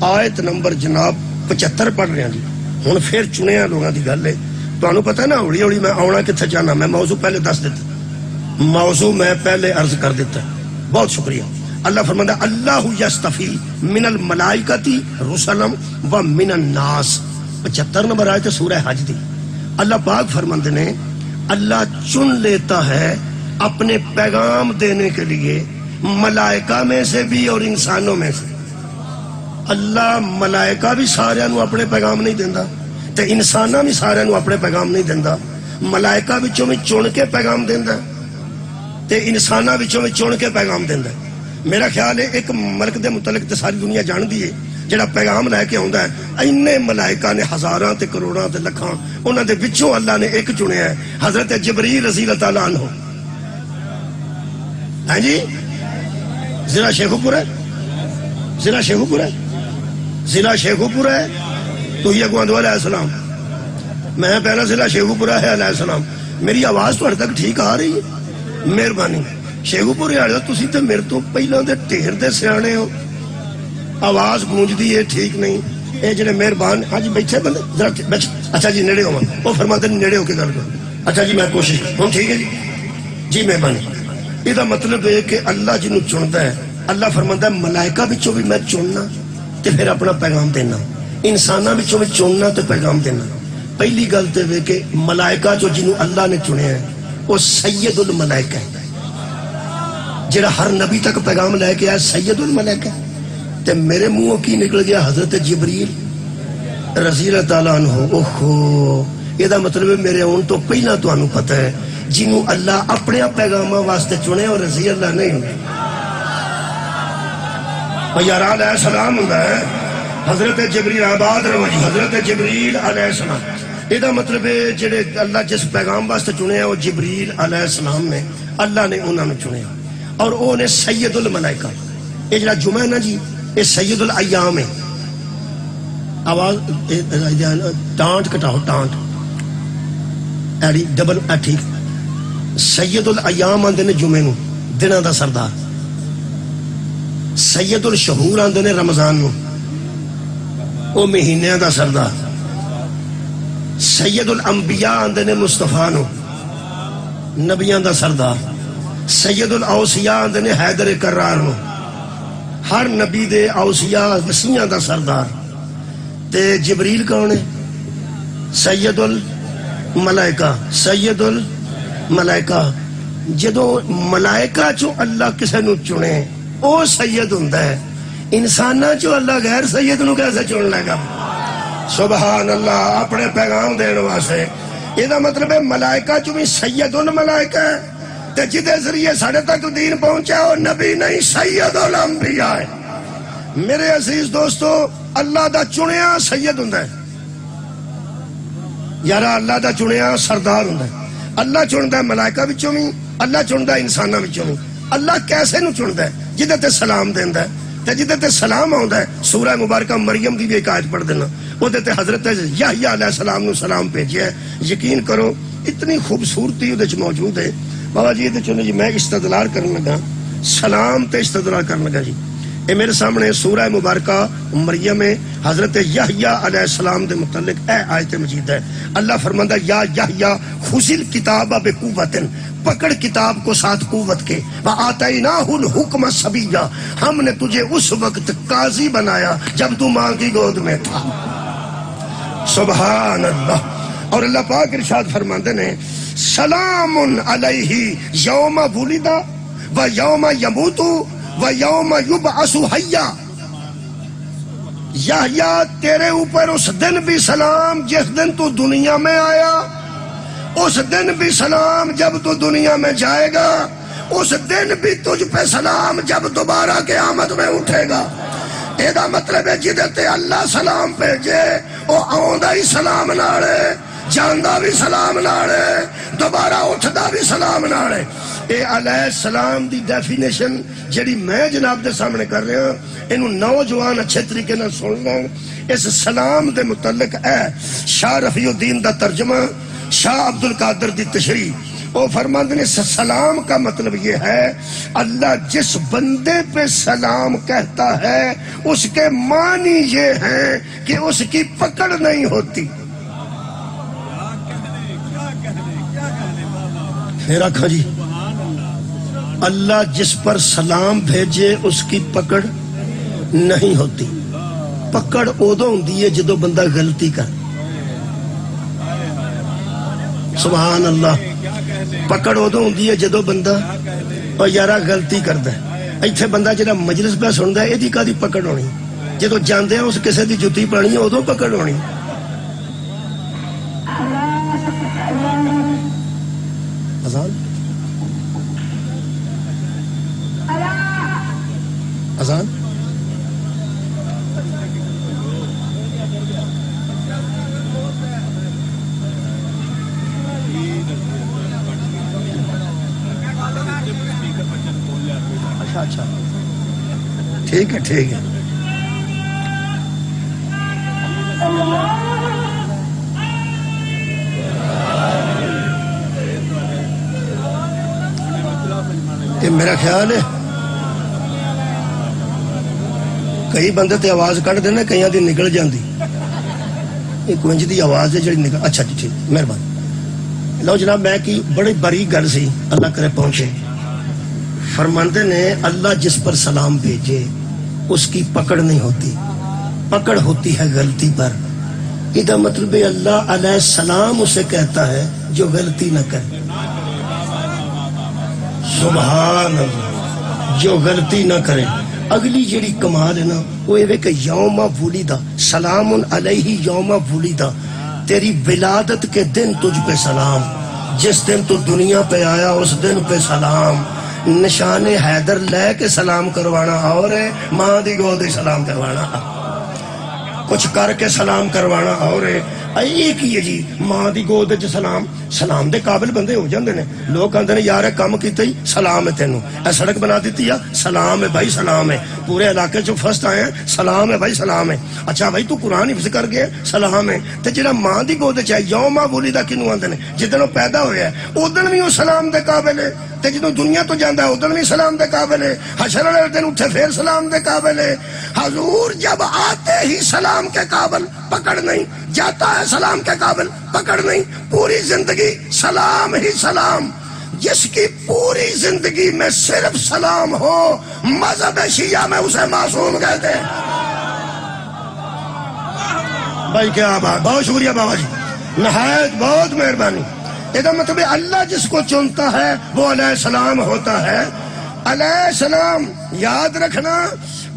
آیت نمبر جناب 75 پڑھ رہے ہیں جی. ہن پھر چنیا لوگاں دی گل ہے. تانوں پتہ ہے نا ہولی ہولی میں آنا کتھے چاہنا. میں موضوع پہلے دس دیتا, موضوع میں پہلے عرض کر دیتا. بہت شکریہ. اللہ فرماتا ہے اللہ یستفی من الملائکۃ رسلا و من الناس. 75 نمبر آیت سورہ حج دی. اللہ پاک فرماتے ہیں اللہ چن لیتا ہے اپنے پیغام دینے کے لیے ملائکہ میں سے بھی اور انسانوں میں سے. اللہ ملائکہ بھی سارے نو اپنے پیغام نہیں دینا تے انسانہ بھی سارے نو اپنے پیغام نہیں دینا. ملائکہ بچوں میں چن کے پیغام دینا تے انسانہ بچوں میں چن کے پیغام دینا. میرا خیال ہے ایک ملک دے متعلق تے ساری دنیا جان دی ہے جڑا پیغام لے کے آندا ہے. اینے ملائکہ نے ہزاراں تے کروڑاں تے لکھاں, انہاں دے وچوں اللہ نے ایک چنیا ہے حضرت جبریل رضی اللہ تعالیٰ عنہ. ہاں جی ضلع شیخوپور ہے, ضلع شیخوپور ہے, ضلع شیخوپور ہے. تو یہ گواندو علیہ السلام, میں پہلا ضلع شیخوپور ہے علیہ السلام. میری آواز تو تک ٹھیک آ رہی ہے؟ مہربانی. شیخوپور والے تسی تے میرے تو پہلے دے ٹھیر دے سیانے ہو, آواز گونجدی ہے ٹھیک نہیں. اے جڑے مہربان ہاں جی بیٹھے بندے ذرا اچھا جی نیڑے ہو, وہ فرماتے ہیں نیڑے ہو کے گل کرو. اچھا جی میں کوشش ہوں ٹھیک ہے جی جی مہربانی. یہ مطلب ہے کہ اللہ جنوں چنتا ہے اللہ فرماتا ہے ملائکہ بچوں بھی میں چننا تے پھر اپنا پیغام دینا, انسانہ بچوں بھی چننا تے پیغام دینا. پہلی گل تے وے کہ ملائکہ جو جنوں اللہ نے چنے ہیں وہ سید الملائکہ ہے, جڑا ہر نبی تک پیغام لے کے آیا سید الملائکہ. تے میرے منہوں کی نکل گیا حضرت جبریل رضی اللہ تعالیٰ عنہ. اوہو یہ مطلب ہے میرے اون تو پہلا تو انہوں پتہ ہے جنہوں اللہ اپنے پیغامہ واسطے چنے اور رضی اللہ نہیں. یارا علیہ السلام ہوتا ہے حضرت جبریل آباد رو جی, حضرت جبریل علیہ السلام. یہ مطلب ہے جڑے اللہ جس پیغام واسطے چنے ہیں وہ جبریل علیہ السلام نے اللہ نے انہوں نے چنے اور وہ نے سید الملائکہ. یہ جڑا جمعہ ہے نا جی یہ سید الایام ہے. آواز ٹانٹ کٹاؤ ٹانٹ ایڈی ڈبل ٹھیک. سید الایام آندے نے جمعے نو دنوں دا سردار, سید الشہور آندے نے رمضان نو او مہینیاں دا سردار, سید الانبیاء آندے نے مصطفیٰ نو نبیاں دا سردار, سید الاوصیاء آندے نے حیدر کرار نو ہر نبی دے اوصیاء وسیعاں دا سردار. تے جبریل کون ہے؟ سید الملائکہ, سید الملائکہ. جدو ملائکہ چو اللہ کسے نو چنے او سید ہوندا ہے, انسانہ چو اللہ غیر سید نو کیسے چن لے گا؟ سبحان اللہ. اپنے پیغام دین واسطے یہ مطلب ہے ملائکہ چو بھی سید الملائکہ ہے تے جدے ذریعے ساڑھے تک دین پہنچا وہ نبی نہیں سید الانبیاء ہے. میرے عزیز دوستو اللہ دا چنیا سید ہوندا ہے یارا, اللہ دا چنیا سردار ہوندا ہے. اللہ چندا ہے ملائکہ وچوں بھی, اللہ چندا ہے انساناں وچوں بھی. اللہ کیسے نو چندا ہے؟ جدے تے سلام دیندا ہے تے جدے تے سلام آوندا ہے. سورہ مبارکہ مریم دی بھی ایک آیت پڑھ دینا, او تے حضرت یحییٰ علیہ السلام نو سلام بھیجیا ہے. یقین کرو اتنی خوبصورتی اودے وچ موجود ہے. بابا جی یہ چلو جی میں استدلال کرنے لگا, سلام تے استدلال کرنے لگا جی. اے میرے سامنے سورہ مبارکہ مریم میں حضرت یحییٰ علیہ السلام دے متعلق اے آیت مجید ہے. اللہ فرماتا یا یحییٰ خذ الکتاب بقوۃ, پکڑ کتاب کو ساتھ قوت کے, وآتیناہ الحکم صبیہ, ہم نے تجھے اس وقت قاضی بنایا جب تو ماں کی گود میں تھا. سبحان اللہ. اور اللہ پاک ارشاد فرماتے ہیں سلام علیہ یوم ولد و یوم یموت و یوم یبعث حیا. یحییٰ تیرے اوپر اس دن بھی سلام جس دن تو دنیا میں آیا, اس دن بھی سلام جب تو دنیا میں جائے گا, اس دن بھی تجھ پہ سلام جب دوبارہ قیامت میں اٹھے گا. یہ مطلب ہے جدے اللہ سلام بھیجے وہ آندا ہی سلام نالے, جاندہ بھی سلام نالے, دوبارہ اٹھدا بھی سلام نالے. اے علیہ السلام دی ڈیفینیشن جڑی میں جناب دے سامنے کر رہا ہوں انہوں نوجوان اچھے طریقے نہ سن لیں. اس سلام دے متعلق ہے شاہ رفیع الدین دا ترجمہ, شاہ عبد القادر دی تشریح, وہ فرماتے ہیں سلام کا مطلب یہ ہے اللہ جس بندے پہ سلام کہتا ہے اس کے معنی یہ ہیں کہ اس کی پکڑ نہیں ہوتی. پھر آخا جی اللہ جس پر سلام بھیجے اس کی پکڑ نہیں ہوتی. پکڑ ادو ہوندی ہے جدو بندہ غلطی کر. سبحان اللہ. پکڑ ادو ہوندی ہے جدو بندہ اور یارا غلطی کردا ہے. ایتھے بندہ جڑا مجلس پہ سندا ہے ایدی کادی پکڑ ہونی؟ جدو جاندے اس کسے دی جُتی پانی ہے ادو پکڑ ہونی. اذان اذان اچھا ٹھیک ہے ٹھیک ہے. کہ میرا خیال ہے کئی بندے تے آواز کٹ دینا کئی دی نکل جاندی. یہ کنج دی آواز ہے جڑی نکل. اچھا جی ٹھیک مہربانی. لو جناب میں کی بڑی بری گل سی اللہ کرے پہنچے. فرماندے نے اللہ جس پر سلام بھیجے اس کی پکڑ نہیں ہوتی. پکڑ ہوتی ہے غلطی پر. یہ مطلب اللہ علیہ السلام اسے کہتا ہے جو غلطی نہ کرے. سبحان اللہ. جو غلطی نہ کرے. اگلی جڑی کمال ہے نا وہ یہ کہ یوم ولدہ سلام علیہ یوم ولدہ. تیری ولادت کے دن تجھ پہ سلام. جس دن تو دنیا پہ آیا اس دن پہ سلام. نشان حیدر لے کے سلام کروانا اور ہے ماں دی گود سلام کروانا کچھ کر کے سلام کروانا اور ہے. ایک ہی ہے جی ماں دی گود سلام. سلام دے قابل بندے ہو جاندے نے. لوگ کہندے نے یار کم کیتا ہی سلام ہے تینوں. اے سڑک بنا دیتی ہے سلام ہے بھائی سلام ہے. پورے علاقے چ فرسٹ آئے ہیں سلام ہے بھائی سلام ہے. اچھا بھائی تو قرآن حفظ کر گئے سلام ہے. تے جڑا ماں دی گود چ ہے یوم ولدہ کینوں آندے نے جدن وہ پیدا ہویا ہے اودن بھی وہ سلام دے قابل ہے. تے جدوں دنیا تو جاندا ہے ادھر بھی سلام دے قابل ہے. حشر والے دن اٹھے پھر سلام دے قابل ہے. حضور جب آتے ہی سلام کے قابل پکڑ نہیں. جاتا ہے سلام کے قابل پکڑ نہیں. پوری زندگی سلام ہی سلام. جس کی پوری زندگی میں صرف سلام ہو مذہب شیعہ میں اسے معصوم کہتے ہیں. بھائی کیا بات. بہت شکریہ بابا جی نہایت بہت مہربانی. یہ مطلب اللہ جس کو چنتا ہے وہ علیہ السلام ہوتا ہے. علیہ السلام یاد رکھنا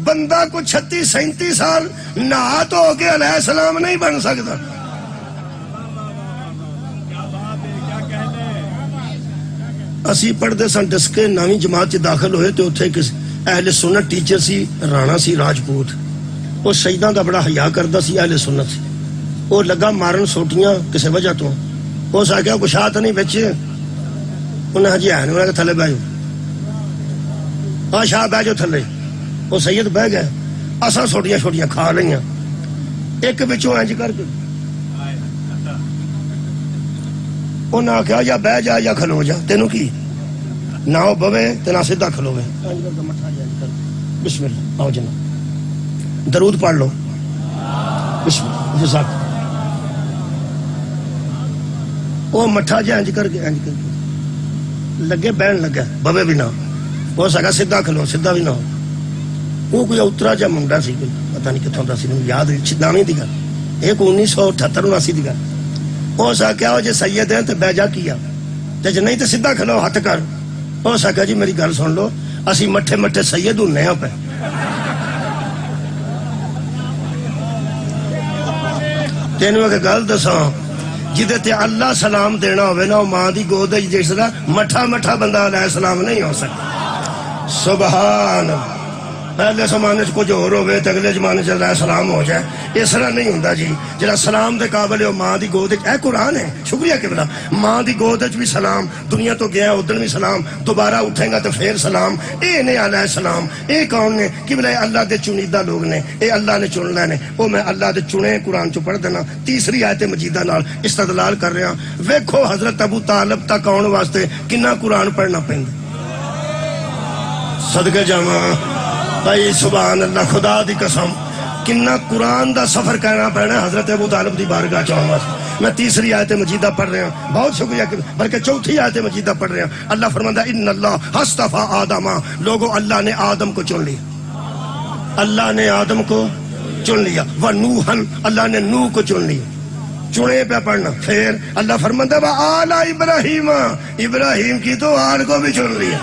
بندہ کو 36-37 سال نہا تو ہو کے علیہ السلام نہیں بن سکتا. اسی پڑھتے سن ڈسکے 9ویں جماعت چ داخل ہوئے تو اتنے ایک اہل سنت ٹیچر سی رانا سی راجپوت. وہ شہیداں دا بڑا حیا کردا سی اہل سنت سی. وہ لگا مارن سوٹیاں کسی وجہ تو اس آ گیا کچھ آ تو نہیں بچے. انہیں ہجی ہے نہیں تھلے بہ جاؤ. ہاں شاہ بہ جاؤ تھلے. وہ سید بہ گئے. اصا سوٹیاں چھوٹیاں کھا لیا. ایک بچوں انج کر کے انہیں آخیا یا بہ جا یا کھلو جا تینوں کی نہ وہ بوے تو نہ سیدھا کھلوے. بسم اللہ آؤ جناب درود پڑھ لو. بسم اللہ جزاک. وہ مٹھا جا انج کر کے لگے بہن لگا بوے بھی نہ ہو سکا سیدھا کھلو سیدھا بھی نہ ہو. وہ کوئی اترا جا منڈا سی کوئی پتہ نہیں کتوں کا سی یاد چداویں کی گل. ایک 1978-79 کی گل. ہو سکیا وہ جی سید ہیں تو بہ جا کیا جی نہیں تو سیدھا کھلو ہاتھ کر. ہو سکا جی میری گل سن لو اسی مٹھے مٹھے سید ہونے ہاں پہ. تینوں ایک گل دساں جدے تے اللہ سلام دینا ہوئے نا ماں دی گود جس طرح مٹھا مٹھا بندہ علیہ السلام نہیں ہو سکتا. سبحان پہلے زمانے کچھ اور ہوئے تے اگلے زمانے چ سلام ہو جائے، اس طرح نہیں ہوندا جی۔ جڑا سلام دے قابل ہے وہ ماں دی گود وچ، اے قرآن ہے، شکریہ قبلہ، ماں دی گود وچ بھی سلام، دنیا تو گیا ادھر بھی سلام، دوبارہ اٹھے گا تو پھر سلام۔ اے نے علیہ السلام، اے کون نے؟ قبلہ اللہ دے چنیدہ لوگ نے، اے اللہ نے چن لے نے، وہ میں اللہ دے چنے قرآن چ پڑھ دینا۔ تیسری آیت مجیدہ نال استدلال کر رہا، ویکھو حضرت ابو طالب تک آن واسطے کنا قرآن پڑھنا پیندا۔ صدقے جاواں بھائی سبحان اللہ، خدا دی قسم کنا قرآن دا سفر کرنا پڑنا حضرت ابو طالب دی بارگاہ چ آن واسطے۔ میں تیسری آیت مجیدہ پڑھ رہا ہوں، بہت شکریہ، بلکہ چوتھی آیت مجیدہ پڑھ رہا ہوں۔ اللہ فرماتا ہے ان اللہ اصطفیٰ آدم، لوگوں اللہ نے آدم کو چن لیا، اللہ نے آدم کو چن لیا، ونوحن، اللہ نے نوح کو چن لیا۔ چنے پہ پڑھنا، پھر اللہ فرماتا ہے وآل ابراہیم، ابراہیم کی تو آل کو بھی چن لیا،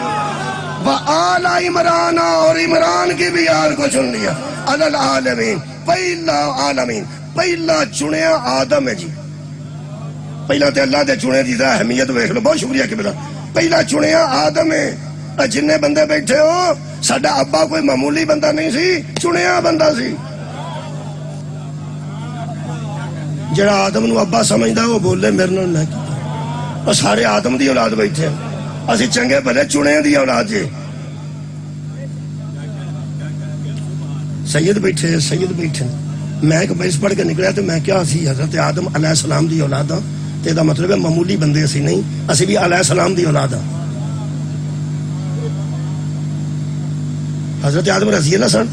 وآل عمران، اور عمران کی بھی آل کو چن لیا، علی العالمین، پہلا عالمین، پہلا چنیا آدم ہے جی۔ پہلا تے اللہ دے چنے دی اہمیت ویکھ لو، بہت شکریہ کہ پہلا چنیا آدم ہے۔ جننے بندے بیٹھے ہو، ساڈا ابا کوئی معمولی بندہ نہیں سی، چنیا بندہ سی۔ جڑا آدم نو ابا سمجھدا وہ بولے میرے نال نہ کیتا، اور سارے آدم دی اولاد بیٹھے ہیں، اسی چنگے بھلے چنے دی اولاد جی۔ سید بیٹھے، سید بیٹھے، میں ایک بحث پڑھ کے نکلیا تو میں کیا اسی حضرت آدم علیہ السلام دی اولاد ہاں، تے دا مطلب ہے معمولی بندے اسی نہیں، اسی بھی علیہ السلام دی اولاد ہاں۔ حضرت آدم رضی اللہ سن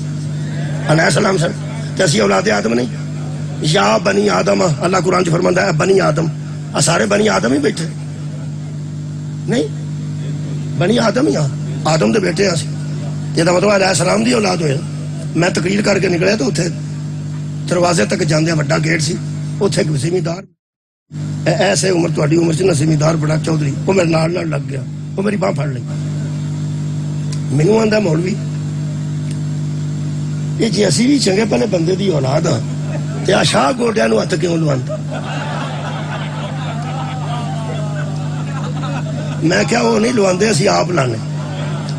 علیہ السلام سن، تے اسی اولاد آدم نہیں۔ یا بنی آدم، اللہ قرآن چ فرماندا ہے بنی آدم، سارے بنی آدم ہی بیٹھے نہیں، بنی آدم ہی، آدم دے بیٹے ہیں، یہ مطلب علیہ السلام دی اولاد ہوئے۔ میں تقریر کر کے نکلیا تو اتنے دروازے تک جاندے بڑا گیٹ سی، اتنے ایک زمیندار ایسے عمر تہاڈی عمر چ نا، زمیندار بڑا چودھری، وہ میرے نال لگ گیا، وہ میری باہ پھڑ لی، مینوں آندا مولوی یہ جی اسی بھی چنگے پہلے بندے دی اولاد ہاں تے آ شاہ گوڈیاں نوں ہتھ کیوں لواندا؟ میں کیا وہ نہیں لواندے، اسی آپ لانے،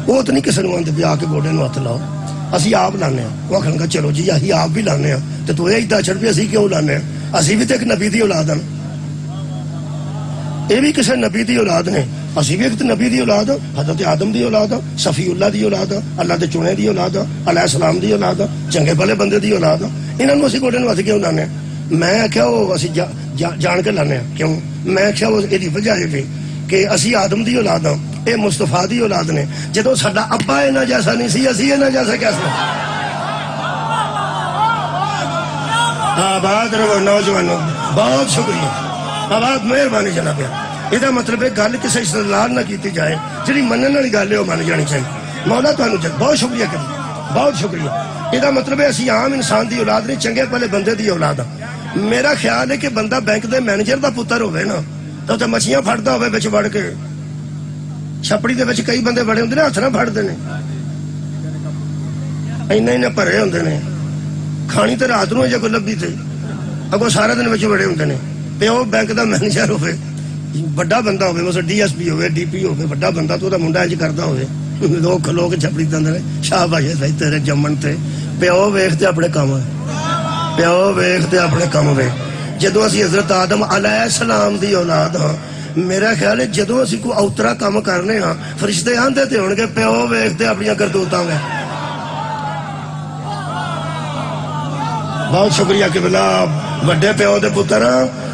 وہ تو نہیں کسی نوں آندے بھی آ کے گوڈے نوں ہتھ لاؤ، اسی آپ لانے ہیں۔ وہ آخر گا چلو جی اسی آپ بھی لانے ہیں، تو یہ ادھا چھڑ بھی اسی کیوں لانے ہیں؟ اسی بھی تو ایک نبی دی اولاد ہیں، یہ بھی کسی نبی دی اولاد نے، اسی بھی ایک نبی دی اولاد، حضرت آدم دی اولاد، صفی اللہ دی اولاد، اللہ دے چنے دی اولاد، علیہ السلام دی اولاد، چنگے بھلے بندے دی اولاد، انہوں نے اسی گوڈے نوں ہتھ کیوں لانے؟ میں کیا وہ اسی جان کے لانے ہیں، کیوں؟ میں کیا وہ یہ وجہ ہے کہ اسی آدم دی اولاد ہاں، اے مصطفیٰ دی اولاد نے، جدو ساڈا ابا انہاں جیسا نہیں سی، اسی انہاں جیسا کیسے؟ آباد رہو نوجوانوں، بہت شکریہ، آباد مہربانی جناب۔ یہ مطلب ہے گل کسی استدلال نہ کیتی جائے، جی منن والی گل ہے وہ من جانی چاہیے۔ مولا تمہیں بہت شکریہ کریں، بہت شکریہ۔ یہ مطلب ہے اسی عام انسان دی اولاد نہیں، چنگے پہلے بندے دی اولاد ہاں۔ میرا خیال ہے کہ بندہ بینک دے مینیجر دا پتر ہوئے نا، تو تے مچھیاں پھڑدا ہوئے بچ وڑ کے، چھپڑی دے وچ کئی بندے بڑے ہوندے نے ہتھ نہ پھڑدے نے، اینے بھرے ہوندے نے، کھانی تے رات نوں جے کوئی لبھی تے اگوں سارا دن وچ بڑے ہوندے نے۔ پیو بینک دا مینیجر ہوئے، بڑا بندہ ہوئے، اس ڈی ایس پی ہوئے، ڈی پی ہوئے، بڑا بندہ تو منڈا انج کردا ہوئے، لوگ کھلو کے چھپڑی دے نے شاہ بھائی سہی تیرے جمن تے۔ پیو ویکھتے اپنے کام، پیو ویکھتے اپنے کام ویکھ۔ جدو اسی حضرت آدم علیہ السلام دی اولاد ہاں، میرا خیال ہے جدو اسی کو اوترا کام کرنے ہاں، فرشتے آندے تے ہون گے پیو ویکھتے اپنی کرتوتاں میں۔ بہت شکریہ کہ بلا بڑے پیو دے پتر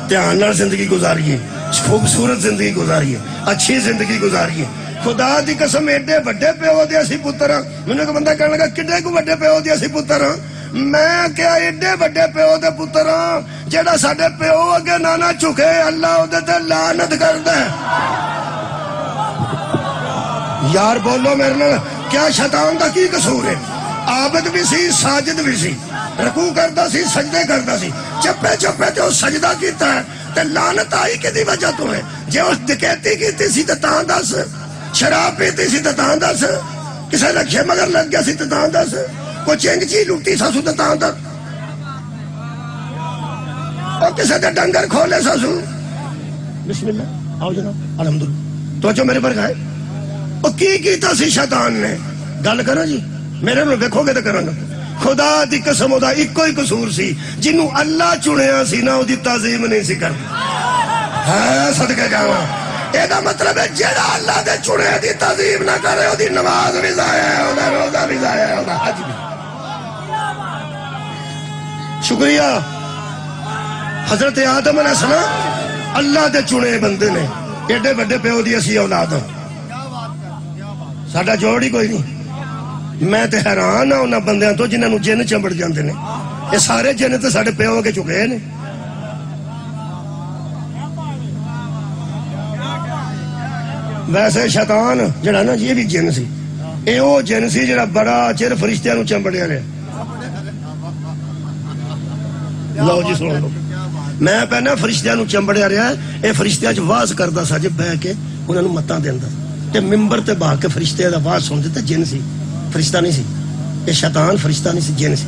دھیان نال زندگی گزاریے، خوبصورت زندگی گزاریے، اچھی زندگی گزاریے۔ خدا دی قسم ایڈے بڑے پیو دے اسی پتر ہاں۔ مینوں ایک بندہ کہنے لگا کڈے کو بڑے پیو دے اسی پتر ہاں؟ میں کیا ایڈے بڑے پیو دے پتر ہاں جیڑا ساڈے پیو اگے نہ چکے اللہ اودے تے لعنت کردا ہے۔ یار بولو میرے نال، کیا شیطان دا کی قصور ہے؟ عابد بھی سی، ساجد بھی سی، رکوع کردا سی، سجدے کردا سی، چپے چپے تے او سجدہ کیتا ہے تے لعنت آئی کدی وجہ تو ہے؟ جے اس ڈکیتی کیتی سی تے تاں دس، شراب پیتی سی تے تاں دس، کسے رکشے مگر لگ گیا سی تے تاں دس، کوئی چنگ چیز لٹی ساسو تے تاں دس، اور کسے تے ڈنگر کھولے ساسو۔ بسم اللہ، آؤ جناب، الحمدللہ تو جو میرے پر گئے وہ کی کیتا سی شیطان نے؟ گل کرو جی، میرے نو دیکھو گے تو کروں گا. خدا دی قسم دا ایکو ہی قصور سی جنوں اللہ چنیا سی نا دی تعظیم نہیں سی کرنی. ہاں صدقے جاواں. یہ مطلب ہے جیڑا اللہ دے چنے دی تعظیم نہ کرے وہ دی نماز بھی ضائع ہے, وہ روزہ بھی ضائع ہے, وہ حج بھی. شکریہ. حضرت آدم علیہ السلام اللہ دے چنے بندے نے, ایڈے بڑے پیو دی اسی اولاد ہوں, ساڈا جوڑ ہی کوئی نہیں. میں تے حیران ہوں انہاں بندیاں تو جنہاں نو جن چمبڑ جاندے نے. یہ سارے جن تے ساڈے پیو کے چکے نے. ویسے شیطان جڑا نا یہ بھی جن سی, یہ وہ جن سی جڑا بڑا چر فرشتیاں نو چمبڑیا رہا. لو جی سن لو, میں پہنا فرشتیاں نو چمبڑیا رہا. یہ فرشتیاں چ واز کردا سا جے بہ کے انہاں نو متاں دیندا تے ممبر تے بہ کے فرشتے دا واز سن تے جن سی, فرشتہ نہیں سی. یہ شیطان فرشتہ نہیں سی, جن سی.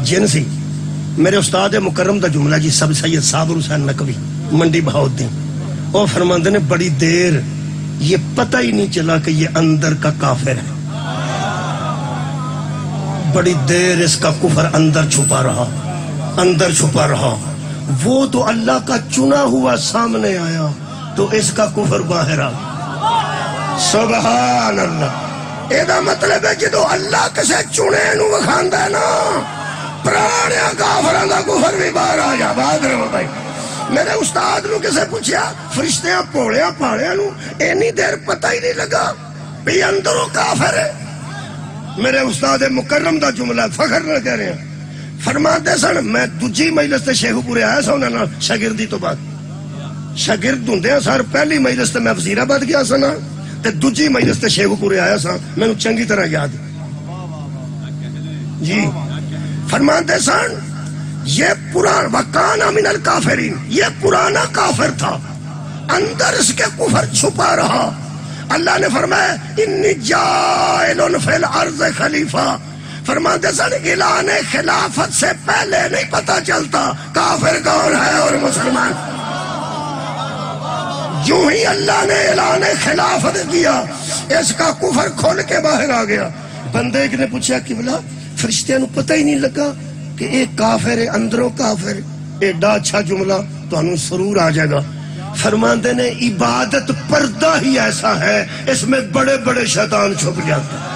جن سی. میرے استاد مکرم دا جملہ جی سب سید صابر حسین نقوی منڈی بہاؤالدین, وہ فرماندے نے بڑی دیر یہ پتہ ہی نہیں چلا کہ یہ اندر کا کافر ہے, بڑی دیر اس کا کفر اندر چھپا رہا, اندر چھپا رہا. وہ تو اللہ کا چنا ہوا سامنے آیا تو اس کا کفر باہر آ گیا. سبحان اللہ. یہ مطلب ہے جدو اللہ کسے چنے نو وکھاندا ہے نا, پرانے کافراں دا کفر بھی باہر آ جا. بہادر ہو بھائی. میرے استاد نو کسے پوچھیا فرشتیاں پوڑیا پاڑیا نو اینی دیر پتہ ہی نہیں لگا بھی اندروں کافر ہے. میرے استاد مکرم دا جملہ فخر نہ کہہ رہے ہیں, فرماتے سن میں دوجی مجلس تے شیخو پورے آیا سا انہاں نال شاگردی تو بعد. شاگرد ہوندے سر پہلی مجلس تے میں وزیر آباد گیا سا نا, تے دوجی مجلس تے شیخو پورے آیا سا, میں چنگی طرح یاد جی. فرماتے سن یہ پرانا وکانا من الکافرین, یہ پرانا کافر تھا, اندر اس کے کفر چھپا رہا. اللہ نے فرمایا انی جائل فی الارض خلیفہ. فرماتے سن اعلان خلافت سے پہلے نہیں پتا چلتا کافر کون ہے اور مسلمان. جو ہی اللہ نے اعلان خلافت کیا اس کا کفر کھول کے باہر آ گیا. بندے ایک نے پوچھا قبلہ فرشتیاں نو پتہ ہی نہیں لگا کہ ایک کافر ہے اندروں کافر. ایڈا اچھا جملہ تو انہوں سرور آ جائے گا. فرماندے نے عبادت پردہ ہی ایسا ہے اس میں بڑے بڑے شیطان چھپ جاتے ہیں.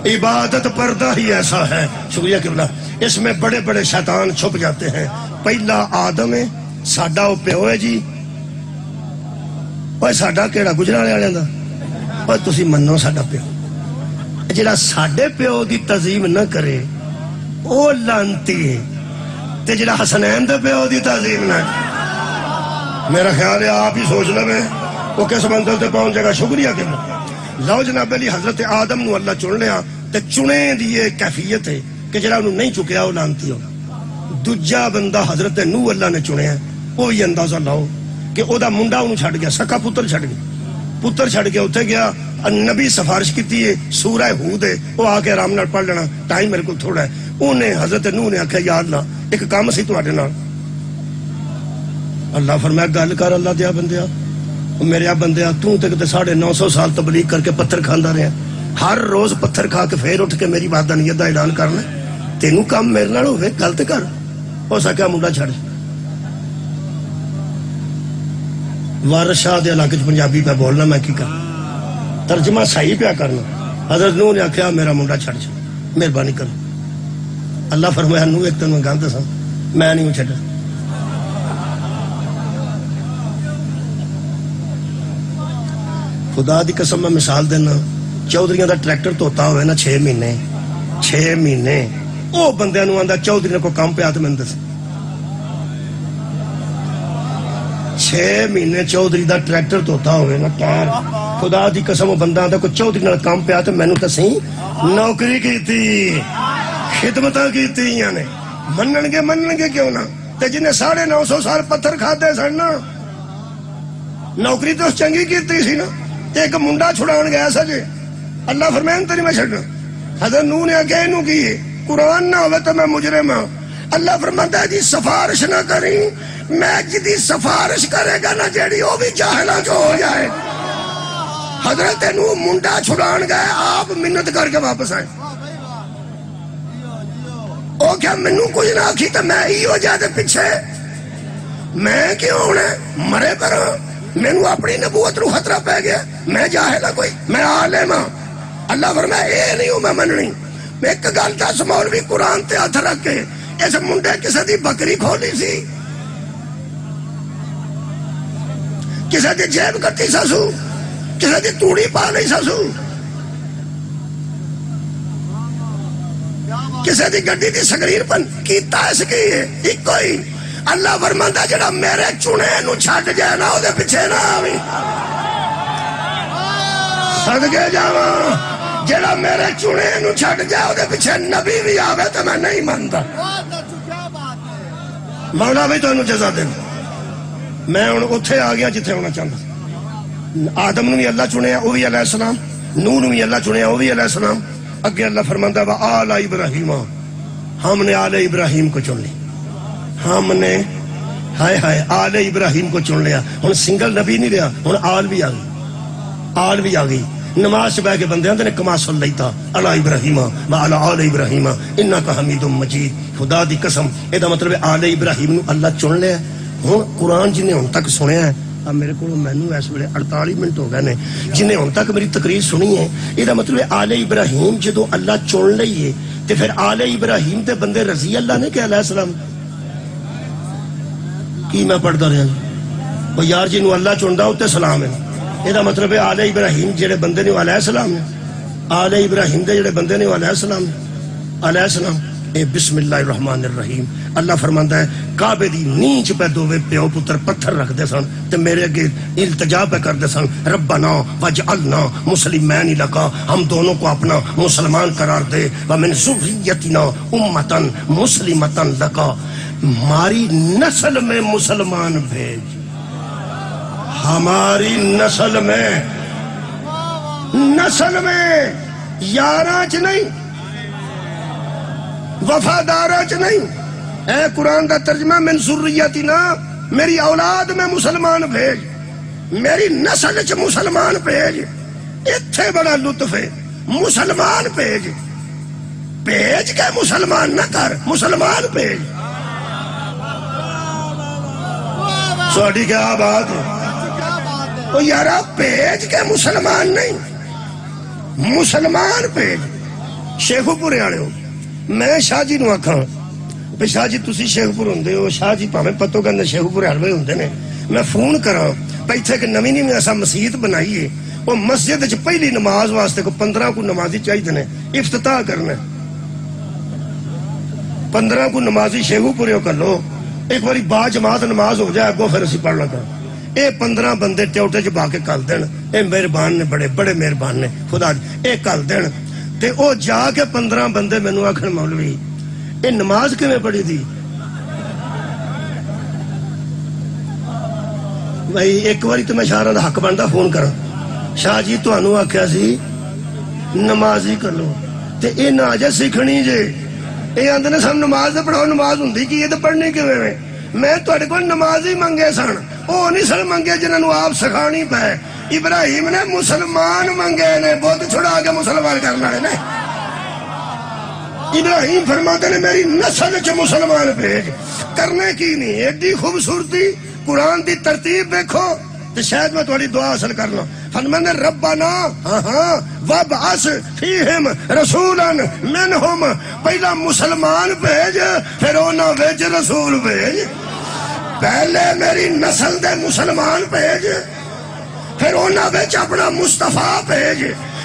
عبادت پردہ ہی ایسا ہے, شکریہ قبلہ, اس میں بڑے بڑے شیطان چھپ جاتے ہیں. پہلا آدم ہے, ساڈا وہ پیو ہے جی. اوے ساڈا کیڑا گجرالے والے دا, اوے تسی منو ساڈا پیو. جڑا ساڈے پیو دی تعظیم نہ کرے او لعنتی ہے, تے جڑا حسنین دے پیو دی تعظیم نہ کرے. میرا خیال ہے آپ ہی سوچ لو وہ کس منزل تے پہنچ جائے گا. شکریہ قبلہ. لو جناب علی حضرت آدم نو اللہ چن لیا تے چنے دی یہ کیفیت ہے کہ جڑا انہوں نہیں چکیا وہ لعنتی ہو. دوجا بندہ حضرت نوح اللہ نے چنیا, وہ بھی اندازہ لاؤ کہ او دا منڈا انہوں چھڑ گیا, سکا پتر چھڑ گیا, پتر چھڑ کے اتنے گیا. نبی سفارش کی ہے سورہ ہود ہے, وہ آ کے آرام نال پڑھ لینا, ٹائم میرے کو تھوڑا ہے. انہیں حضرت نوح نے آخیا یا اللہ ایک کام سی تواڈے نال. اللہ فرمایا گل کر اللہ دیا بندیا. میرے بندیا تو تے 950 سال تبلیغ کر کے پتھر کھاندا رہا, ہر روز پتھر کھا کے پھر اٹھ کے میری وحدانیت دا اعلان کرنا. تینوں کام میرے نال ہوے گل تے کر. ہو سکیا منڈا چھڑ. وارث شاہ دے علاقے چ پنجابی پہ بولنا, میں کی کرنا, ترجمہ صحیح پیا کرنا. حضرت نوح نے آخیا میرا منڈا چھڑ چھڑ, مہربانی کر. اللہ فرمایا نوح ایک تینوں گل دساں, میں نہیں چھڈا. خدا دی قسم میں مثال دینا, چودھریاں دا ٹریکٹر توتا ہوئے نا 6 مہینے او بندیاں نو آندا چودھری نے کو کام پیا تے میں دس 6 مہینے چودھری دا ٹریکٹر توتا ہوئے نا ٹائر. خدا دی قسم وہ بندہ آندا کوئی چودھری نال کام پیا تے مینوں تسی نوکری کیتی, خدمتاں کیتیاں نے. منن گے کیوں نہ. تے جنہیں 950 سال پتھر کھادے سن نا, نوکری تو چنگی کیتی سی نا. ایک منڈا چھڑان گیا سا جی, اللہ فرمائن تری میں چھڑنا. حضرت نوح نے آگے انہوں کی قرآن نہ ہوئے تو میں مجرم ہوں. اللہ فرماتا ہے جی سفارش نہ کریں, میں جدی سفارش کرے گا نا جیڑی وہ بھی جاہلہ جو ہو جائے. حضرت نو منڈا چھڑان گئے آپ منت کر کے واپس آئے او کیا منو کچھ نہ آکھی تو میں ہی ہو جاتے پیچھے میں کیوں ہونے مرے پر مینو اپنی نبوت رو خطرہ پہ گیا میں جاہلا کوئی میں عالم ہاں اللہ فرمایا اے نہیں ہوں میں مننی میں ایک گل دس مولوی قرآن تے ہاتھ رکھ کے اس منڈے کسی دی بکری کھولی سی کسی دی جیب کٹی ساسو کسی دی توڑی پا نہیں ساسو کسی دی گڈی دی سگریر پن کیتا اس کی ہے ایک کوئی اللہ فرماندا جڑا میرے چنے نو چھڈ جائے نا او دے پیچھے نہ آویں صدقے جاواں جڑا میرے چنے نو چھڈ جائے او دے پیچھے نبی بھی آوے تے میں نہیں مندا مولا بھی تانوں جزا دے میں ہن اوتھے آ گیا جتھے ہونا چاہندا آدم نو بھی اللہ چنیا او بھی علیہ السلام نوح نو بھی اللہ چنیا او بھی علیہ السلام اگے اللہ فرماندا وا آل ابراہیم ہم نے آل ابراہیم کو چن لی ہم نے ہائے ہائے آل ابراہیم کو چن لیا ہن سنگل نبی نہیں رہا ہن آل بھی آ گئی نماز بہ کے بندے نے کما صلی لیتا علی ابراہیم وعلی آل ابراہیم انک حمید مجید خدا دی قسم اے دا مطلب ہے آل ابراہیم نو اللہ چن لیا ہن قرآن جن نے ہن تک سنیا ہے اب میرے کو مینو اس ویلے 48 منٹ ہو گئے نے جن نے ہن تک میری تقریر سنی ہے یہ مطلب ہے آل ابراہیم جدو اللہ چن لئیے تے پھر آل ابراہیم تے بندے رضی اللہ نے کہ علیہ السلام کی میں پڑھتا رہا وہ یار جنہوں اللہ چنتا اتنے سلام ہے یہ مطلب ہے آل ابراہیم جڑے بندے نے علیہ السلام نے آل ابراہیم دے جڑے بندے نے علیہ السلام علیہ السلام اے بسم اللہ الرحمن الرحیم اللہ فرماندا ہے کعبے دی نیچ پہ دوویں پیو پتر پتھر رکھ دے سن تے میرے اگے التجا پہ کر دے سن ربنا وجعلنا مسلمین لکا ہم دونوں کو اپنا مسلمان قرار دے ومن ذریتنا امتن مسلمتن لکا ہماری نسل میں مسلمان بھیج ہماری نسل میں یاراں نہیں وفاداراں نہیں اے قرآن دا ترجمہ من ذریتنا میری اولاد میں مسلمان بھیج میری نسل چ مسلمان بھیج اتھے بڑا لطف ہے مسلمان بھیج کے مسلمان نہ کر مسلمان بھیج سوڑی کیا بات ہے تو یارا بھیج کے مسلمان نہیں مسلمان بھیج شیخو پورے آنے ہو میں شاہ جی نو آکھاں پہ شاہ جی تسی شیخ پور ہوندے ہو شاہ جی پاویں پتو گندے شیخ پور حلوے ہوندے نے میں فون کراں پہ ایتھے کہ نویں نویں ایسا مسجد بنائیے وہ مسجد وچ پہلی نماز واسطے کو 15 کو نمازی چاہیے نے افتتاح کرنا 15 کو نمازی شیخو پورے کر لو ایک باری با جماعت نماز ہو جائے اگوں پھر اسی پڑھنا کر اے 15 بندے ٹیوٹے چ با کے کل دین اے مہربان نے بڑے مہربان نے خدا اے کل دین تے او جا کے 15 بندے مینوں آکھن مولوی اے نماز کیویں پڑھی تھی بھائی ایک باری تو میں شاہ دا حق بندا فون کراں شاہ جی تانوں آکھیا سی نماز ہی کر لو تے اے نہ اجے سیکھنی جے اے آندے نے سن نماز پڑھاؤ نماز ہوندی کی اے تے پڑھنی کیویں میں تواڈے کول نماز ہی منگے سن او نہیں سن منگے جنہاں نوں آپ سکھانی پے ابراہیم نے مسلمان منگے نے بت چھڑا کے مسلمان کرنا ہے نا ابراہیم فرماتے نے میری نسل چ مسلمان بھیج کرنے کی نہیں ایڈی خوبصورتی قرآن دی ترتیب دیکھو تو شاید میں تھوڑی دعا حاصل کر لوں فرمانے ربنا وابعث فیہم رسولا منہم پہلا مسلمان بھیج پھر اونا وچ رسول بھیج پہلے میری نسل دے مسلمان بھیج پھر اونا وچ اپنا مصطفیٰ بھیج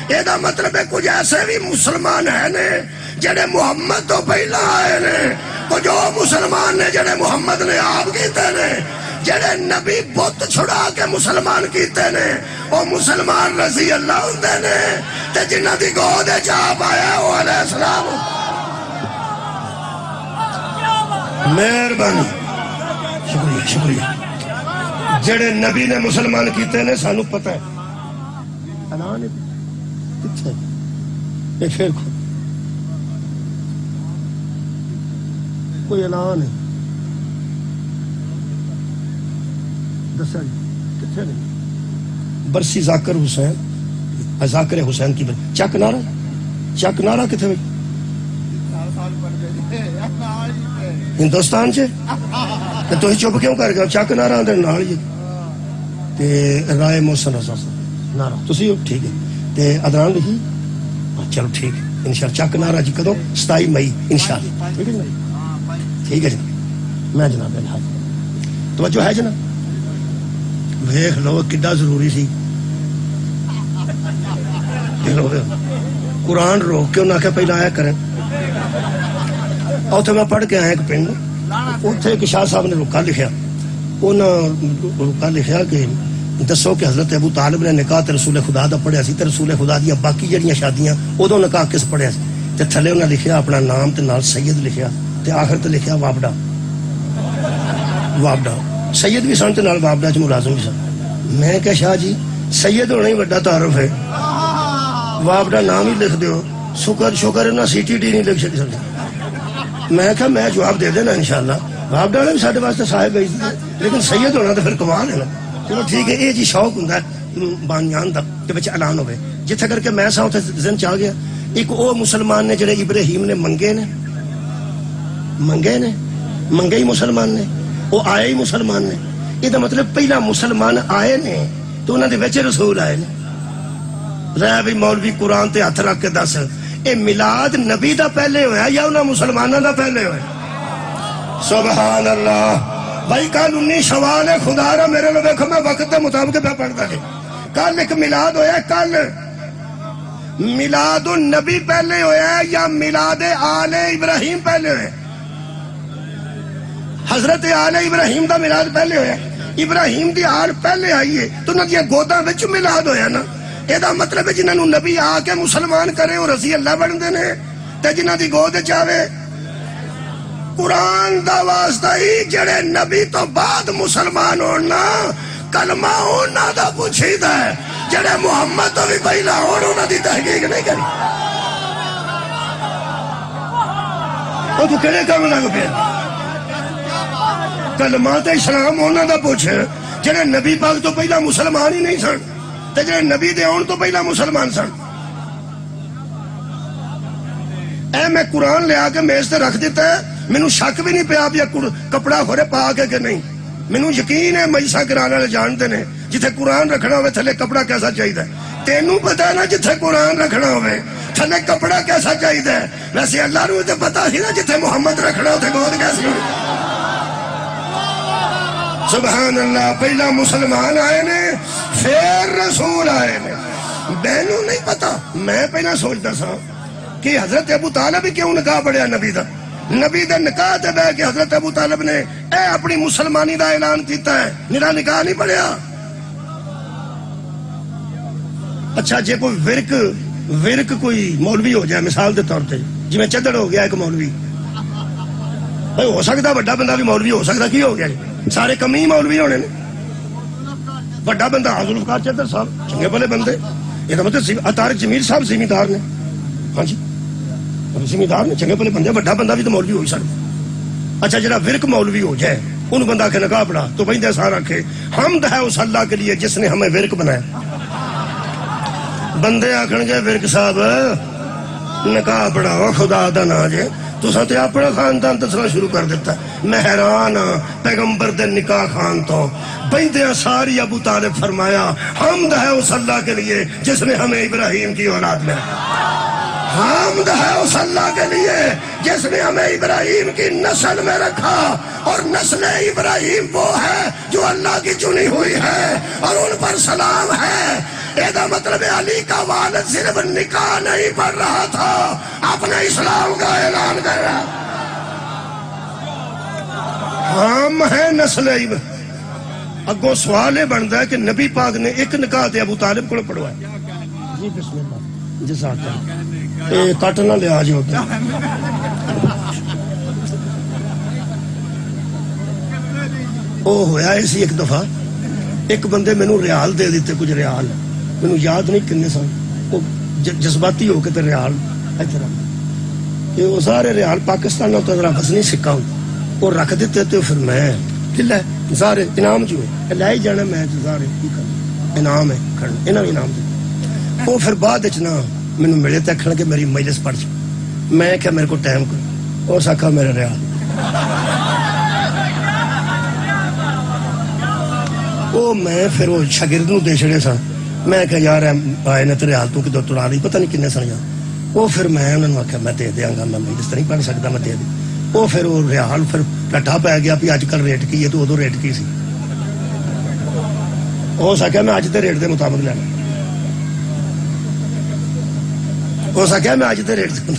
یہ دا مطلب ہے کچھ ایسے بھی مسلمان ہیں نے جڑے محمد تو پہلا آئے نے کچھ جو مسلمان نے جڑے محمد نے آپ کیتے نے جڑے نبی بت چھڑا کے مسلمان کیتے نے وہ مسلمان رضی اللہ ہوندے نے تے جنہ دی گود چاپ آیا وہ علیہ السلام مہربانی شکریہ جڑے نبی نے مسلمان کیتے نے سانو پتہ ہے اعلان کتھے اے پھر کوئی اعلان ہے دسا جی کتھے نہیں برسی ذاکر حسین ذاکر حسین کی چک نعرہ کتنے بھائی ہندوستان چ تو چپ کیوں کر گئے چک نعرہ آدھے نال جی تے رائے محسن رضا نعرہ تسی ٹھیک ہے تے ادران لکھی چلو ٹھیک ہے انشاءاللہ چک نعرہ جی کدو 27 مئی انشاءاللہ ٹھیک ہے جناب میں جناب الحاظ توجہ ہے جناب ویخ لو کڈا ضروری سی قرآن روک کے انہوں نے آخیا پہلے آیا کریں اتنے میں پڑھ کے آیا ایک پنڈ اتنے ایک شاہ صاحب نے رکا لکھیا رکا لکھیا کہ دسو کہ حضرت ابو طالب نے نکاح تے رسول خدا دا پڑھیا سی تے رسول خدا دیا باقی جڑیاں شادیاں ادو نکاح کس پڑھیا سی تے تھلے انہیں لکھیا اپنا نام تے نال سید لکھیا تے آخر تے لکھیا وابڈا سید بھی سن تے نال وابڈا چ ملازم بھی سن میں کہا شاہ جی سید ہونا ہی بڑا تعارف ہے وابڈا نام ہی لکھ دیو شکر ہے نا سی ٹی ڈی نہیں لکھ سکتی میں کہا میں جواب دے دینا انشاءاللہ وابڈا والے بھی سارے واسطے صاحب گئی لیکن سید ہونا تو پھر کمال ہے نا چلو ٹھیک ہے یہ جی شوق ہوں بانیان دا کہ بچے اعلان ہوئے جتھے کر کے میں سا اتنے ذہن چاہ گیا ایک او مسلمان نے جڑے ابراہیم نے منگے ہی مسلمان نے وہ آئے ہی مسلمان نے یہ مطلب پہلا مسلمان آئے نے تو انہوں نے بچے رسول آئے نے رہ بھی مولوی قرآن تے ہاتھ رکھ کے دس اے میلاد نبی دا پہلے ہویا یا انہاں مسلمانوں دا پہلے ہویا سبحان اللہ بھائی کل 19 شوال ہے خدا را میرے لو دیکھو میں وقت دے مطابق پہ پڑھتا ہے کل ایک میلاد ہویا ہے کل میلاد النبی پہلے ہویا ہے یا میلاد آل ابراہیم پہلے ہویا ہے حضرت آل ابراہیم دا میلاد پہلے ہویا ہے ابراہیم دی آل پہلے آئی ہے تو نہ دیا گودا وچ میلاد ہویا نا یہ دا مطلب ہے جنہوں نبی آ کے مسلمان کرے اور رضی اللہ بن دینے تے جنہ دی گود چاہے قرآن دا واسطہ ہی جڑے نبی تو بعد مسلمان ہونا کلمہ ہونا دا پوچھی دا ہے جڑے محمد تو بھی پہلا ہونا دی تحقیق نہیں کری وہ تو کہنے کا منا کو پھر کلمہ تے اسلام ہونا دا پوچھے جڑے نبی پاک تو پہلا مسلمان ہی نہیں سن تے جڑے نبی دے آن تو پہلا مسلمان سن اے میں قرآن لے آکے میز تے رکھ دیتا ہے مینو شک بھی نہیں پیا یا کپڑا خورے پا کے کہ نہیں مینو یقین ہے مجلساں کرانے والے جانتے ہیں جتھے قرآن رکھنا ہوئے تھلے کپڑا کیسا چاہیے تینوں پتا ہے نا جتھے قرآن رکھنا ہوئے تھلے کپڑا کیسا چاہیے ویسے اللہ نے تو پتا ہی نا جتھے محمد رکھنا ہوتے گود کیسی ہوئی سبحان اللہ پہلا مسلمان آئے نے پھر رسول آئے نے بہنوں نہیں پتا میں پہلا سوچتا سا کہ حضرت ابو طالب کیوں نکاح پڑیا نبی دا نبی دے نکاح تے بہ کے حضرت ابو طالب نے اے اپنی مسلمانی دا اعلان کیتا ہے میرا نکاح نہیں پڑیا اچھا جے کوئی ورک کوئی مولوی ہو جائے مثال دے طور پہ جی میں چدڑ ہو گیا ایک مولوی بھائی ہو سکتا بڑا بندہ بھی مولوی ہو سکتا کی ہو گیا سارے کمی مولوی ہونے نے بڑا بندہ حضور الفقار چدر صاحب چنگے بھلے بندے یہ تو مطلب طارق جمیل صاحب زمیندار نے ہاں جی زمیندار نے چنگے بھلے بندے بڑا بندہ بھی تو مولوی ہو سکتا اچھا جڑا ورک مولوی ہو جائے ان بندہ کے نکاح پڑھا تو بندے سارا رکھے حمد ہے اس اللہ کے لیے جس نے ہمیں ورک بنایا بندے آکھن گے ورک صاحب نکاح پڑھاؤ خدا دا نا جے تو ساتھ اپنا خاندان دسنا شروع کر دیتا میں حیران پیغمبر دے نکاح خان تو بندے ساری ابو طالب فرمایا حمد ہے اس اللہ کے لیے جس نے ہمیں ابراہیم کی اولاد میں حمد ہے اس اللہ کے لیے جس نے ہمیں ابراہیم کی نسل میں رکھا اور نسل ابراہیم وہ ہے جو اللہ کی چنی ہوئی ہے اور ان پر سلام ہے یہ مطلب علی کا والد صرف نکاح نہیں پڑھ رہا تھا اپنے اسلام کا اعلان کر رہا ہم ہیں نسل اگو سوال یہ بنتا ہے کہ نبی پاک نے ایک نکاح تے ابو طالب کو پڑھوایا جی بسم اللہ جزاک اللہ کٹ نہ لیا جی ہوتا وہ ہویا اسی ایک دفعہ ایک بندے مینوں ریال دے دیتے کچھ ریال مینوں یاد نہیں کنے سن وہ جذباتی ہو کے تے ریال ادھر کہ وہ سارے ریال پاکستان تو ذرا وزنی سکہ وہ رکھ دیتے تو پھر میں کلا سارے انعام جو ہے لے ہی جانا میں سارے انعام ہے کھڑنا انہاں انعام دے وہ پھر بعد نا مینوں ملے تو آخر کہ میری مجلس پڑھ میں کیا میرے کو ٹائم کو اس آخا میرا رہا وہ میں پھر وہ شاگرد نو دے چھڑے سن میں کہ یار آئے نے تیرے حال تو کدھر تڑا رہی پتہ نہیں کنے سن یار وہ پھر میں انہوں نے آخیا میں دے دیا گا میں مجلس نہیں پڑھ سکتا میں دے دیں وہ پھر وہ ریال پھر ٹٹھا پی گیا بھی اج کل ریٹ کی ہے تو ادو ریٹ کی سی اس آخیا میں اج کے ریٹ کے مطابق لینا اس آخیا میں اج کے ریٹ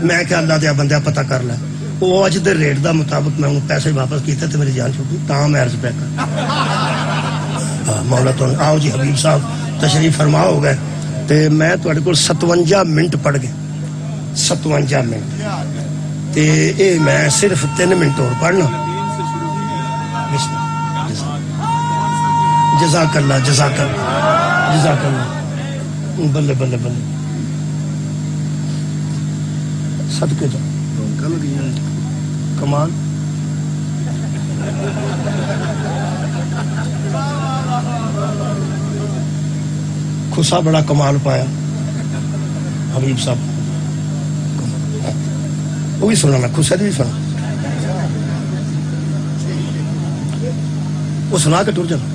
میں کہ اللہ دیا بندہ پتہ کر لیا وہ اج کے ریٹ کا مطابق میں انہوں پیسے واپس کیتے تو میری جان چھوٹی تا میں عرض پہ کر مولا تو آؤ جی حبیب صاحب تشریف فرما ہو گئے تے میں تواڈے کول 57 منٹ پڑھ گیا 57 منٹ تے اے میں صرف 3 منٹ اور پڑھنا جزاک اللہ جزاک اللہ جزاک اللہ بلے بلے بلے صدقے جا کمال خسا بڑا کمال پایا حبیب صاحب وہ بھی سنانا خسا بھی سنا وہ سنا کے ٹور چلا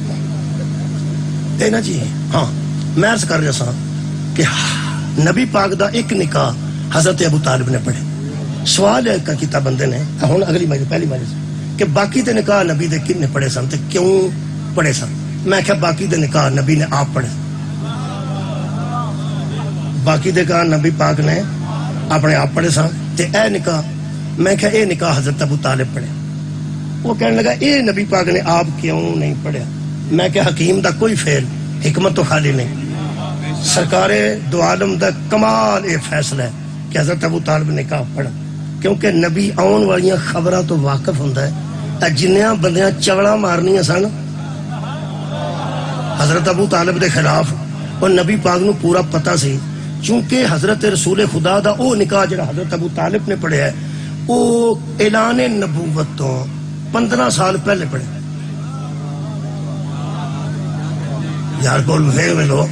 دینا جی ہاں میں عرض کر رہا سا کہ نبی پاک دا ایک نکاح حضرت ابو طالب نے پڑھے سوال ہے کیتا بندے نے ہوں اگلی مجلس پہلی مجلس کہ باقی دے نکاح نبی دے کن نے پڑھے سن تے کیوں پڑھے سن میں کہ باقی دے نکاح نبی نے آپ پڑھے باقی دے کہا نبی پاک نے اپنے آپ پڑھے سن تے اے نکاح میں کہ اے نکاح حضرت ابو طالب پڑھے وہ کہنے لگا اے نبی پاک نے آپ کیوں نہیں پڑھیا میں کہ حکیم دا کوئی فعل حکمت تو خالی نہیں سرکار دو عالم دا کمال اے فیصلہ ہے کہ حضرت ابو طالب نے کہا پڑھا کیونکہ نبی آن والیاں خبراں تو واقف ہوندا ہے جنیاں بندیاں چوڑا مارنیاں سن حضرت ابو طالب دے خلاف اور نبی پاک نو پورا پتہ سی چونکہ حضرت رسول خدا دا او نکاح جڑا حضرت ابو طالب نے پڑھیا ہے او اعلان نبوت تو 15 سال پہلے پڑھے یار کول وے لو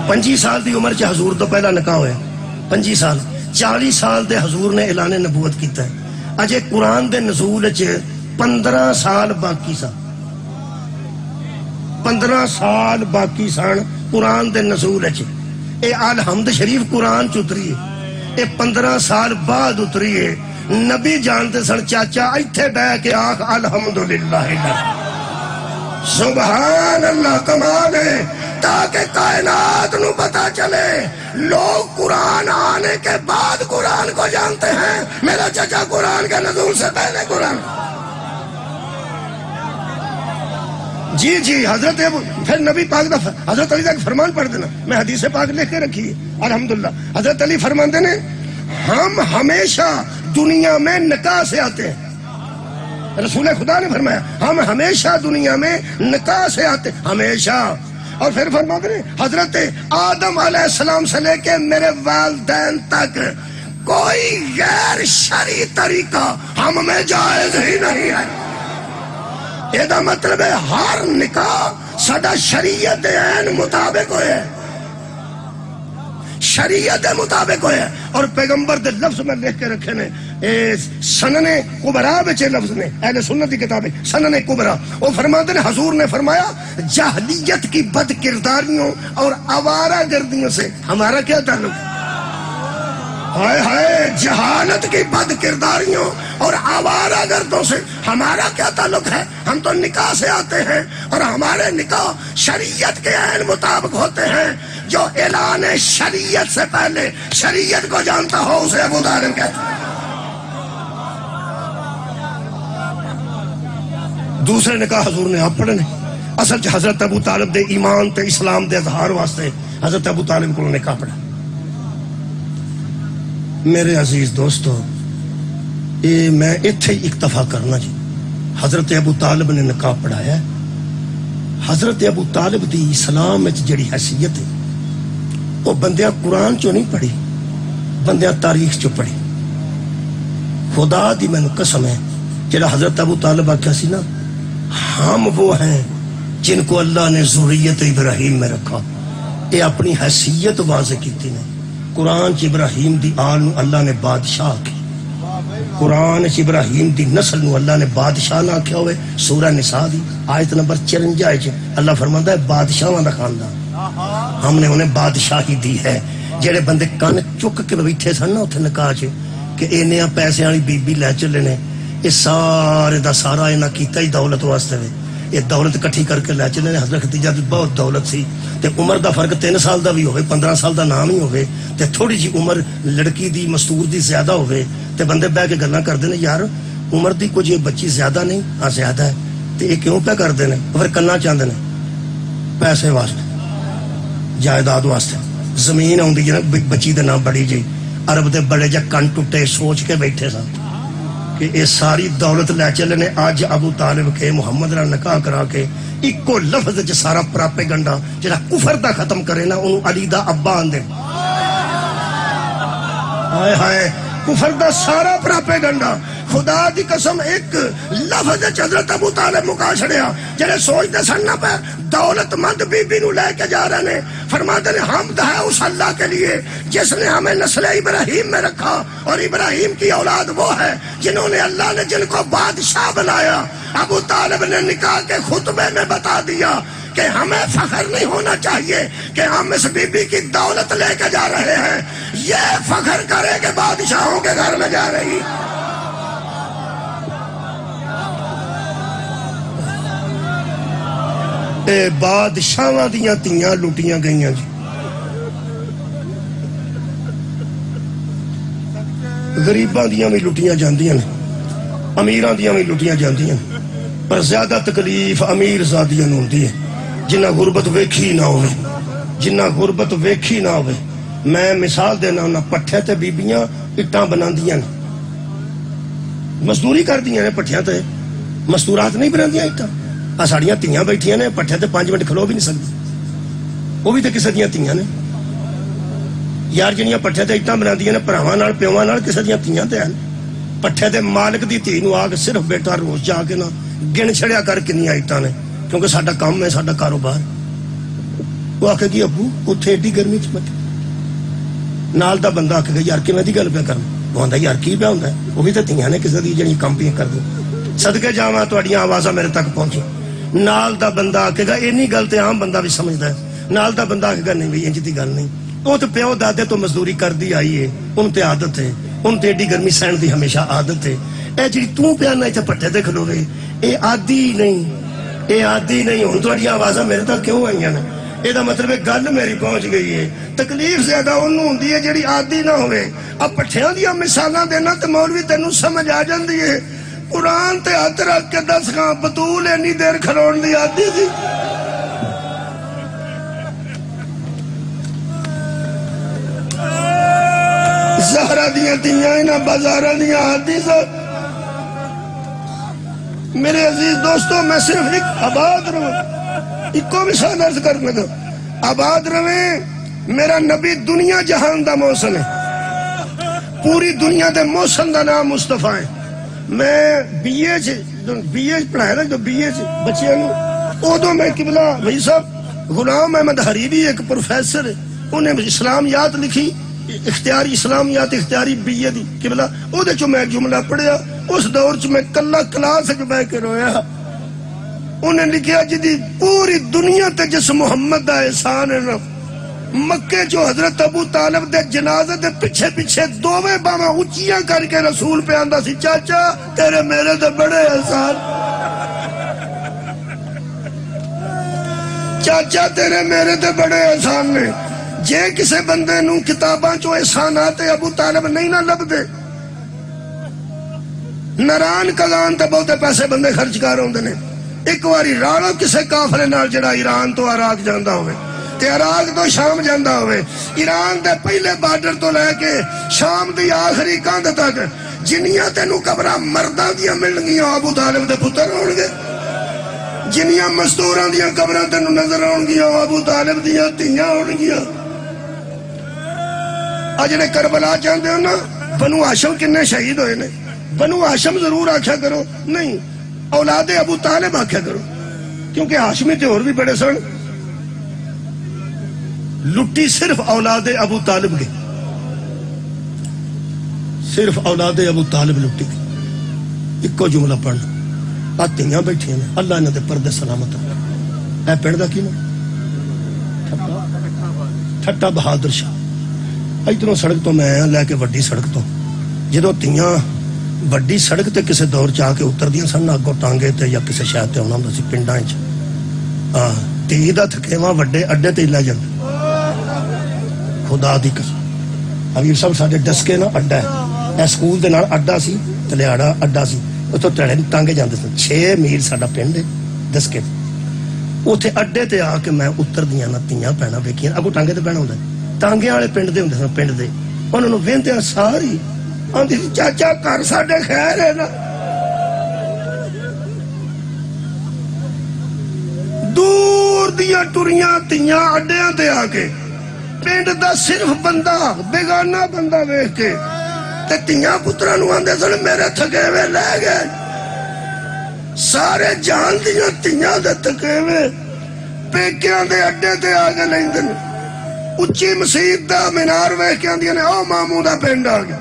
25 سال دی عمر چ حضور تو پہلا نکاح ہویا 25 سال 40 سال دے حضور نے اعلان نبوت کیتا ہے اجے قرآن دے نزول چ 15 سال باقی سن 15 سال باقی سن قرآن دے نزول چ اے الحمد شریف قرآن چ اتری ہے اے 15 سال بعد اتری ہے نبی جانتے سن چاچا ایتھے بیٹھ کے آخ الحمدللہ سبحان اللہ کمال ہے تاکہ کائنات نو پتا چلے لوگ قرآن آنے کے بعد قرآن کو جانتے ہیں میرا چچا قرآن کے نزول سے پہلے قرآن جی جی حضرت پھر نبی پاک دا حضرت علی کا فرمان پڑھ دینا میں حدیث پاک لکھ کے رکھی ہے الحمدللہ حضرت علی فرماندے نے ہم ہمیشہ دنیا میں نکاح سے آتے ہیں رسول خدا نے فرمایا ہم ہمیشہ دنیا میں نکاح سے آتے ہمیشہ اور پھر فرماتے ہیں حضرت آدم علیہ السلام سے لے کے میرے والدین تک کوئی غیر شرعی طریقہ ہم میں جائز ہی نہیں ہے یہ مطلب ہے ہر نکاح سدا شریعت عین مطابق ہوئے شریعت مطابق ہوئے اور پیغمبر دے لفظ میں لکھ کے رکھے نے سنن کبرا بچے لفظ نے اہل سنت کی کتاب سنن کبرا وہ فرماتے ہیں حضور نے فرمایا جاہلیت کی بد کرداریوں اور آوارہ گردیوں سے ہمارا کیا تعلق ہے ہائے ہائے جہالت کی بد کرداریوں اور آوارہ گردوں سے ہمارا کیا تعلق ہے ہم تو نکاح سے آتے ہیں اور ہمارے نکاح شریعت کے عین مطابق ہوتے ہیں جو اعلان شریعت سے پہلے شریعت کو جانتا ہو اسے ابو طالب کہتے ہیں دوسرے نکاح حضور نے آپ پڑھنے اصل حضرت ابو طالب دے ایمان تے اسلام دے اظہار واسطے حضرت ابو طالب کو نکاح پڑھا میرے عزیز دوستو یہ میں اتھے اکتفا کرنا جی حضرت ابو طالب نے نکاح پڑھایا حضرت ابو طالب دی اسلام وچ جڑی حیثیت ہے وہ بندیاں قرآن چو نہیں پڑھی بندیاں تاریخ چو پڑھی خدا دی میں قسم ہے جڑا حضرت ابو طالب آکھیا سی نا ہم وہ ہیں جن کو اللہ نے ذریت ابراہیم میں رکھا یہ اپنی حیثیت واضح کی نے. قرآن چ ابراہیم دی آل نو اللہ نے بادشاہ کی، قرآن چ ابراہیم دی نسل نو اللہ نے بادشاہ نہ آکھیا ہوئے. سورہ نساء دی آیت نمبر 54 اللہ فرماندا ہے بادشاہاں دا خاندان ہم نے انہیں بادشاہی دی ہے. جڑے بندے کن چک کے بیٹھے سن نا اتنے نکاح چ کہ انہاں پیسے والی بی بی لے چلے نے، یہ سارے دا سارا انہاں کیتا ہی دولت واسطے وے. یہ دولت کٹھی کر کے لے چلے نے. حضرت خدیجہ دی بہت دولت سی تے عمر دا فرق 3 سال دا بھی ہوئے، 15 سال دا نام ہی ہوئے تے تھوڑی جی عمر لڑکی دی مستور دی زیادہ ہوئے تے بندے بہ کے گلاں کردے نے یار عمر دی کچھ یہ بچی زیادہ نہیں، ہاں زیادہ ہے تے یہ کیوں پہ کردے نے؟ پھر کرنا چاہتے ہیں پیسے واسطے، جائیداد واسطے. زمین آؤندی ہے نا بچی دے نام بڑی جی، عرب دے بڑے جا کن ٹوٹے سوچ کے بیٹھے سن کہ یہ ساری دولت لے چلے نے. اج ابو طالب کے محمد نال نکاح کرا کے ایکو لفظ چ سارا پراپیگنڈا جڑا کفر دا ختم کرے نا انہوں علی دا ابا آندے. ہائے ہائے کفر دا سارا پراپیگنڈا خدا دی قسم ایک لفظ حضرت ابو طالب مکا چھڑیا. جڑے سوچتے سن نہ پہ دولت مند بی بی نو لے کے جا رہے ہیں، فرماتے ہیں حمد ہے اس اللہ کے لیے جس نے ہمیں نسل ابراہیم میں رکھا، اور ابراہیم کی اولاد وہ ہے جنہوں نے اللہ نے جن کو بادشاہ بنایا. ابو طالب نے نکاح کے خطبے میں بتا دیا کہ ہمیں فخر نہیں ہونا چاہیے کہ ہم اس بی بی کی دولت لے کے جا رہے ہیں، یہ فخر کرے کہ بادشاہوں کے گھر میں جا رہی. اے بادشاہاں دیاں تیاں لوٹیاں گئیاں جی. غریباں دیاں بھی لوٹیاں جاندیاں نے، امیراں دیاں بھی لوٹیاں جاندیاں، پر زیادہ تکلیف امیر زادیاں نوں ہوندی ہے جنہ غربت ویکھی نہ ہوئے، جنہ غربت ویکھی نہ ہوئے. میں مثال دینا انہاں پٹھے تے بیبیاں اٹاں بناندیاں نے، مزدوری کردیاں نے پٹھیاں تے، مستورات نہیں بناندیاں اٹاں. ساڑیاں تیاں بیٹھیاں نے پٹھے تے 5 منٹ کھلو بھی نہیں سکتی، وہ بھی تے کسے دیاں تیاں نے یار. جنیاں پٹھے تے اٹاں بناندیاں نے بھراواں نال پیواں نال کسے دیاں تیاں تے ہیں. پٹھے تے مالک دی تھی نو آ کے صرف بیٹا روز جا کے نہ گن چھڑیا کر کنیاں اٹاں نے، کیونکہ ساڈا کام ہے، ساڈا کاروبار. وہ آکھے گی ابو اتھے ایڈی گرمی چ مت. نال دا بندہ آکھے گا یار کیویں دی گل پہ کرنا؟ وہ آندا یار کی پہ ہوندا ہے؟ وہ بھی تے تیاں نے کسے دی جڑی کام پہ کر دو. صدقے جاواں تہاڈیاں آوازاں میرے تک پہنچی. نال دا بندہ آکھے گا اینی گل تے عام بندہ بھی سمجھدا ہے. نال دا بندہ آکھے گا نہیں بھئی انج دی گل نہیں، وہ تو پیو دادے تو مزدوری کردی آئی ہے، ان تے عادت ہے، ان تے ایڈی گرمی سہن دی ہمیشہ عادت ہے. اے جڑی تو پیانا ایتھے پٹھے تے کھلوے اے عادی نہیں، اے عادی نہیں. ہن تہاڈیاں آوازاں میرے تک کیوں آئیاں نے؟ یہ مطلب ہے گل میری پہنچ گئی ہے. تکلیف زیادہ انہوں ہوندی ہے جڑی عادی نہ ہوئے. اب پٹھیاں دیاں مثالاں دینا تے مولوی تینوں سمجھ آ جاندی ہے. قرآن تے ہاتھ رکھ کے دس خاں بطول اینی دیر کھلون دی عادی تھی. زہرا دیاں تیاں انہاں بازاراں دیاں عادی سن. میرے عزیز دوستو میں صرف ایک آباد رہوں، ایک کو مثال عرض کرنے دو. آباد رہیں میرا نبی دنیا جہان دا موسم ہے، پوری دنیا دے موسم دا نام مصطفیٰ ہے. میں بی اے پڑھایا نا، جو بی اے بچیاں نو ادو میں قبلہ بھائی صاحب غلام احمد حریری ایک پروفیسر انہیں اسلامیات لکھی، اختیاری اسلامیات اختیاری بی اے دی قبلہ. او دے چو میں جملہ پڑھیا، اس دور چ میں کلا کلاس وچ بیٹھ کے رویا. انہیں لکھیا جدی پوری دنیا تے جس محمد دا احسان ہے نا، مکے جو حضرت ابو طالب دے جنازے دے پیچھے پیچھے دوویں باواں اونچیاں کر کے رسول پہ آندا سی چاچا تیرے میرے تے بڑے احسان، چاچا تیرے میرے تے بڑے احسان نے. جے کسے بندے نو کتاباں چو احسانات ابو طالب نہیں نہ لبدے، نران کلان تے بہتے پیسے بندے خرچ کر ہوندے نے. ایک واری راڑو کسے کافرے نال جڑا ایران تو عراق جاندا ہوئے تے عراق تو شام جاندا ہوئے، ایران دے پہلے بارڈر تو لے کے شام دی آخری کاندھ تک جنیاں تینوں قبراں مرداں دیاں ملن گیاں ابو طالب دے پتر ہون گے، جنیاں مستوراں دیاں قبراں تینوں نظر آن گیاں ابو طالب دیاں تیاں ہون گیاں. جڑے کربلا چاہتے ہو نا بنو ہاشم کنے شہید ہوئے نے، بنو ہاشم ضرور آکھیا کرو، نہیں اولاد ابو طالب آکھیا کرو، کیونکہ ہاشمی تے اور بھی بڑے سن. لٹی صرف اولاد ابو طالب گئی، صرف اولاد ابو طالب لٹی گئی. ایکو جملہ پڑھنا، آتیاں بیٹھیاں نے، اللہ انہاں دے پردے سلامت. اے پنڈ دا کی نام ٹھٹا بہادر شاہ. ادھروں سڑک تو میں آیا لے کے وڈی سڑک تو، جدو تیاں وڈی سڑک تے کسے دور چاہ کے اتر دیاں سن اگوں ٹانگے تے یا کسے شہر تے ہونا ہوندا سی پنڈاں وچ. ہاں تی دا تھکیواں وڈے اڈے تے لے جاندے. خدا دی قسم حبیب صاحب ساڈے ڈسکے نا اڈا ہے، اے سکول دے نال اڈا سی، تلیاڑا اڈا سی، اتوں ٹڑے ٹانگے جاندے سن. 6 میل ساڈا پنڈ ہے ڈسکے. اتنے اڈے تے آ کے میں اتر دیا نا تیاں پینا ویکھیاں. اگوں ٹانگے تے پینا ہوندا ٹانگے والے پنڈ دے ہوندے سن. پنڈ دے انہاں نوں ویندیاں ساری آندی سی چاچا گھر ساڈے خیر ہے نا. دور دیاں ٹریاں تیاں اڈیاں تے آ کے پنڈ دا صرف بندہ بیگانہ بندہ ویکھ کے تے تیاں پتراں نوں آندے سن میرے تھکے وے لے گئے. سارے جان دیاں تیاں دے تھکے وے پیکیاں دے اڈے تے آ کے لیندے نے. اچھی مسجد دا مینار ویکھ کے آندیاں نے او ماموں دا پنڈ آ گیا.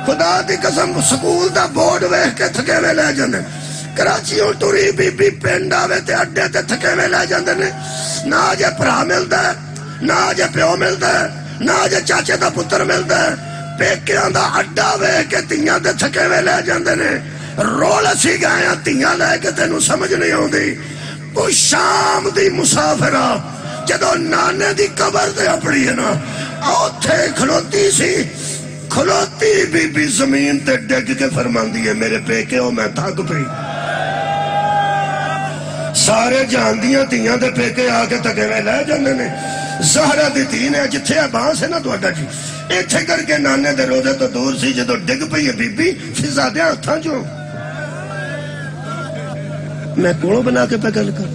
خدا دی قسم سکول دا بورڈ ویکھ کے تھکے وے لے جاندے. کراچیوں ٹری بی بی پنڈ آوے تے اڈے تے تھکے وے لے جاندے نے. نہ جے بھرا ملدا ہے، نہ جے پیو ملدا ہے، نہ جے چاچے دا پتر ملدا ہے. پیکیاں دا اڈا ویکھ کے تیاں دے تھکے وے لے جاندے نے. رول اسی گئے ہیں تیاں لے کے تینوں سمجھ نہیں آؤندی. وہ شام دی مسافرہ جدو نانے دی قبر تے اپڑی ہے نا اوتھے کھلوتی سی، کھلوتی بی بی زمین تے ڈگ کے فرماندی ہے میرے پیکے ہو میں تھک پئی. سارے جاندیاں تیاں دے پیکے آ کے تھکے وے لے جاندے نے. زہرا دی دھی نے جتھے بانس ہے نا تہاڈا جی ایتھے کر کے نانے دے روزے تو دور سی جدو ڈگ پئی ہے بی بی فضا دے ہتھاں چوں. میں کولوں بنا کے پہ گل کر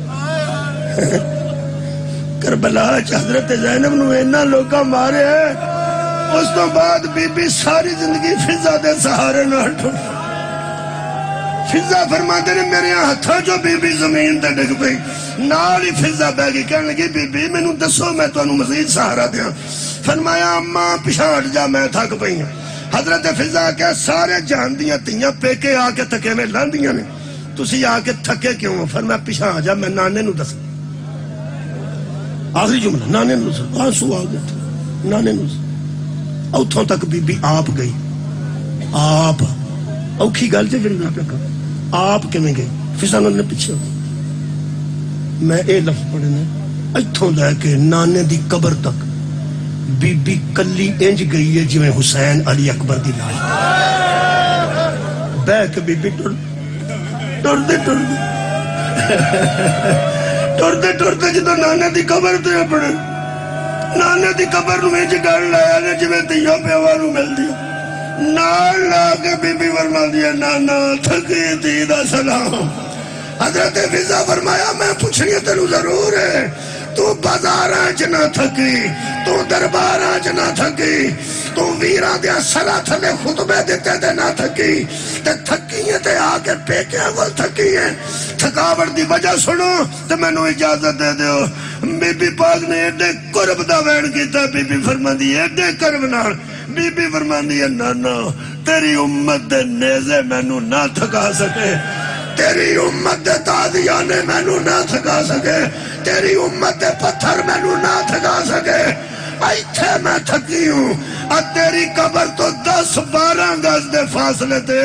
کربلا حضرت زینب نو اینا لوکاں مارے ہے. اس تو بعد بی بی ساری زندگی فضا دے سہارے نہ ہٹو. فضا فرماتے نے میرے ہتھاں جو بی بی زمین تے ڈگ پئی. نال ہی فضا بہ گئی کہنے لگی بی بی مینوں دسو میں تانوں مزید سہارا دیاں. فرمایا اماں پیچھے ہٹ جا میں تھک پئی ہوں. حضرت فضا کہ سارے جہان دیاں تیاں پیکے آ کے تھکے میں لاندیاں نے تسی آ کے تھکے کیوں ہو؟ فرمایا پیچھے آ جا میں نانے نو دس. آخری جملہ نانے نو دس. آنسو آ گئے نانے نو دس. اتھوں تک بی بی آپ گئی. آپ اوکھی گل جی جڑی میں پہ کہا آپ کیویں گئی؟ فضا نے پیچھے میں اے لفظ پڑھے نے اتھوں لے کے نانے دی قبر تک بی بی کلی انج گئی ہے جویں حسین علی اکبر دی لاش بہ کے بی بی ٹردے جدو نانے دی قبر تے اپنے نانے دی قبر نو انج گل لایا نے جویں تیوں پیواں نو ملدی نال لا کے بی بی فرما دیا نانا تھکی دی دا سلام. حضرت فضا فرمایا میں پوچھنی تینوں ضرور ہے تو بازاراں چ نہ تھکی، تو درباراں چ نہ تھکی، تو ویراں دیا سرا تھلے خطبے دیتے تے نہ تھکی تے تھکی ہے تے آ کے پیکیاں کول تھکی ہے. تھکاوٹ دی وجہ سنو تے مینوں اجازت دے دیو. بی بی پاک نے ایڈے قرب دا وین کیتا. بی بی فرماندی ایڈے قرب نال بی بی فرماندی ہے نانا تیری امت دے نیزے مینوں نہ تھکا سکے، تیری امت دے تازیانے مینوں نہ تھکا سکے، تیری امت دے پتھر مینوں نہ تھکا سکے. ایتھے میں تھکی ہوں اور تیری قبر تو 10-12 گز دے فاصلے تے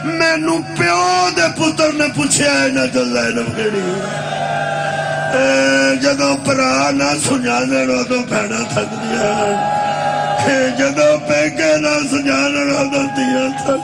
مینوں پیو دے پتر نے پوچھیا ہے نہ جو زینب کیڑی جدوں پرا نہ سنجانن ادوں بھیڑاں تھک دیا جدو پیکے نہ سجانن ادوں دیا تھک.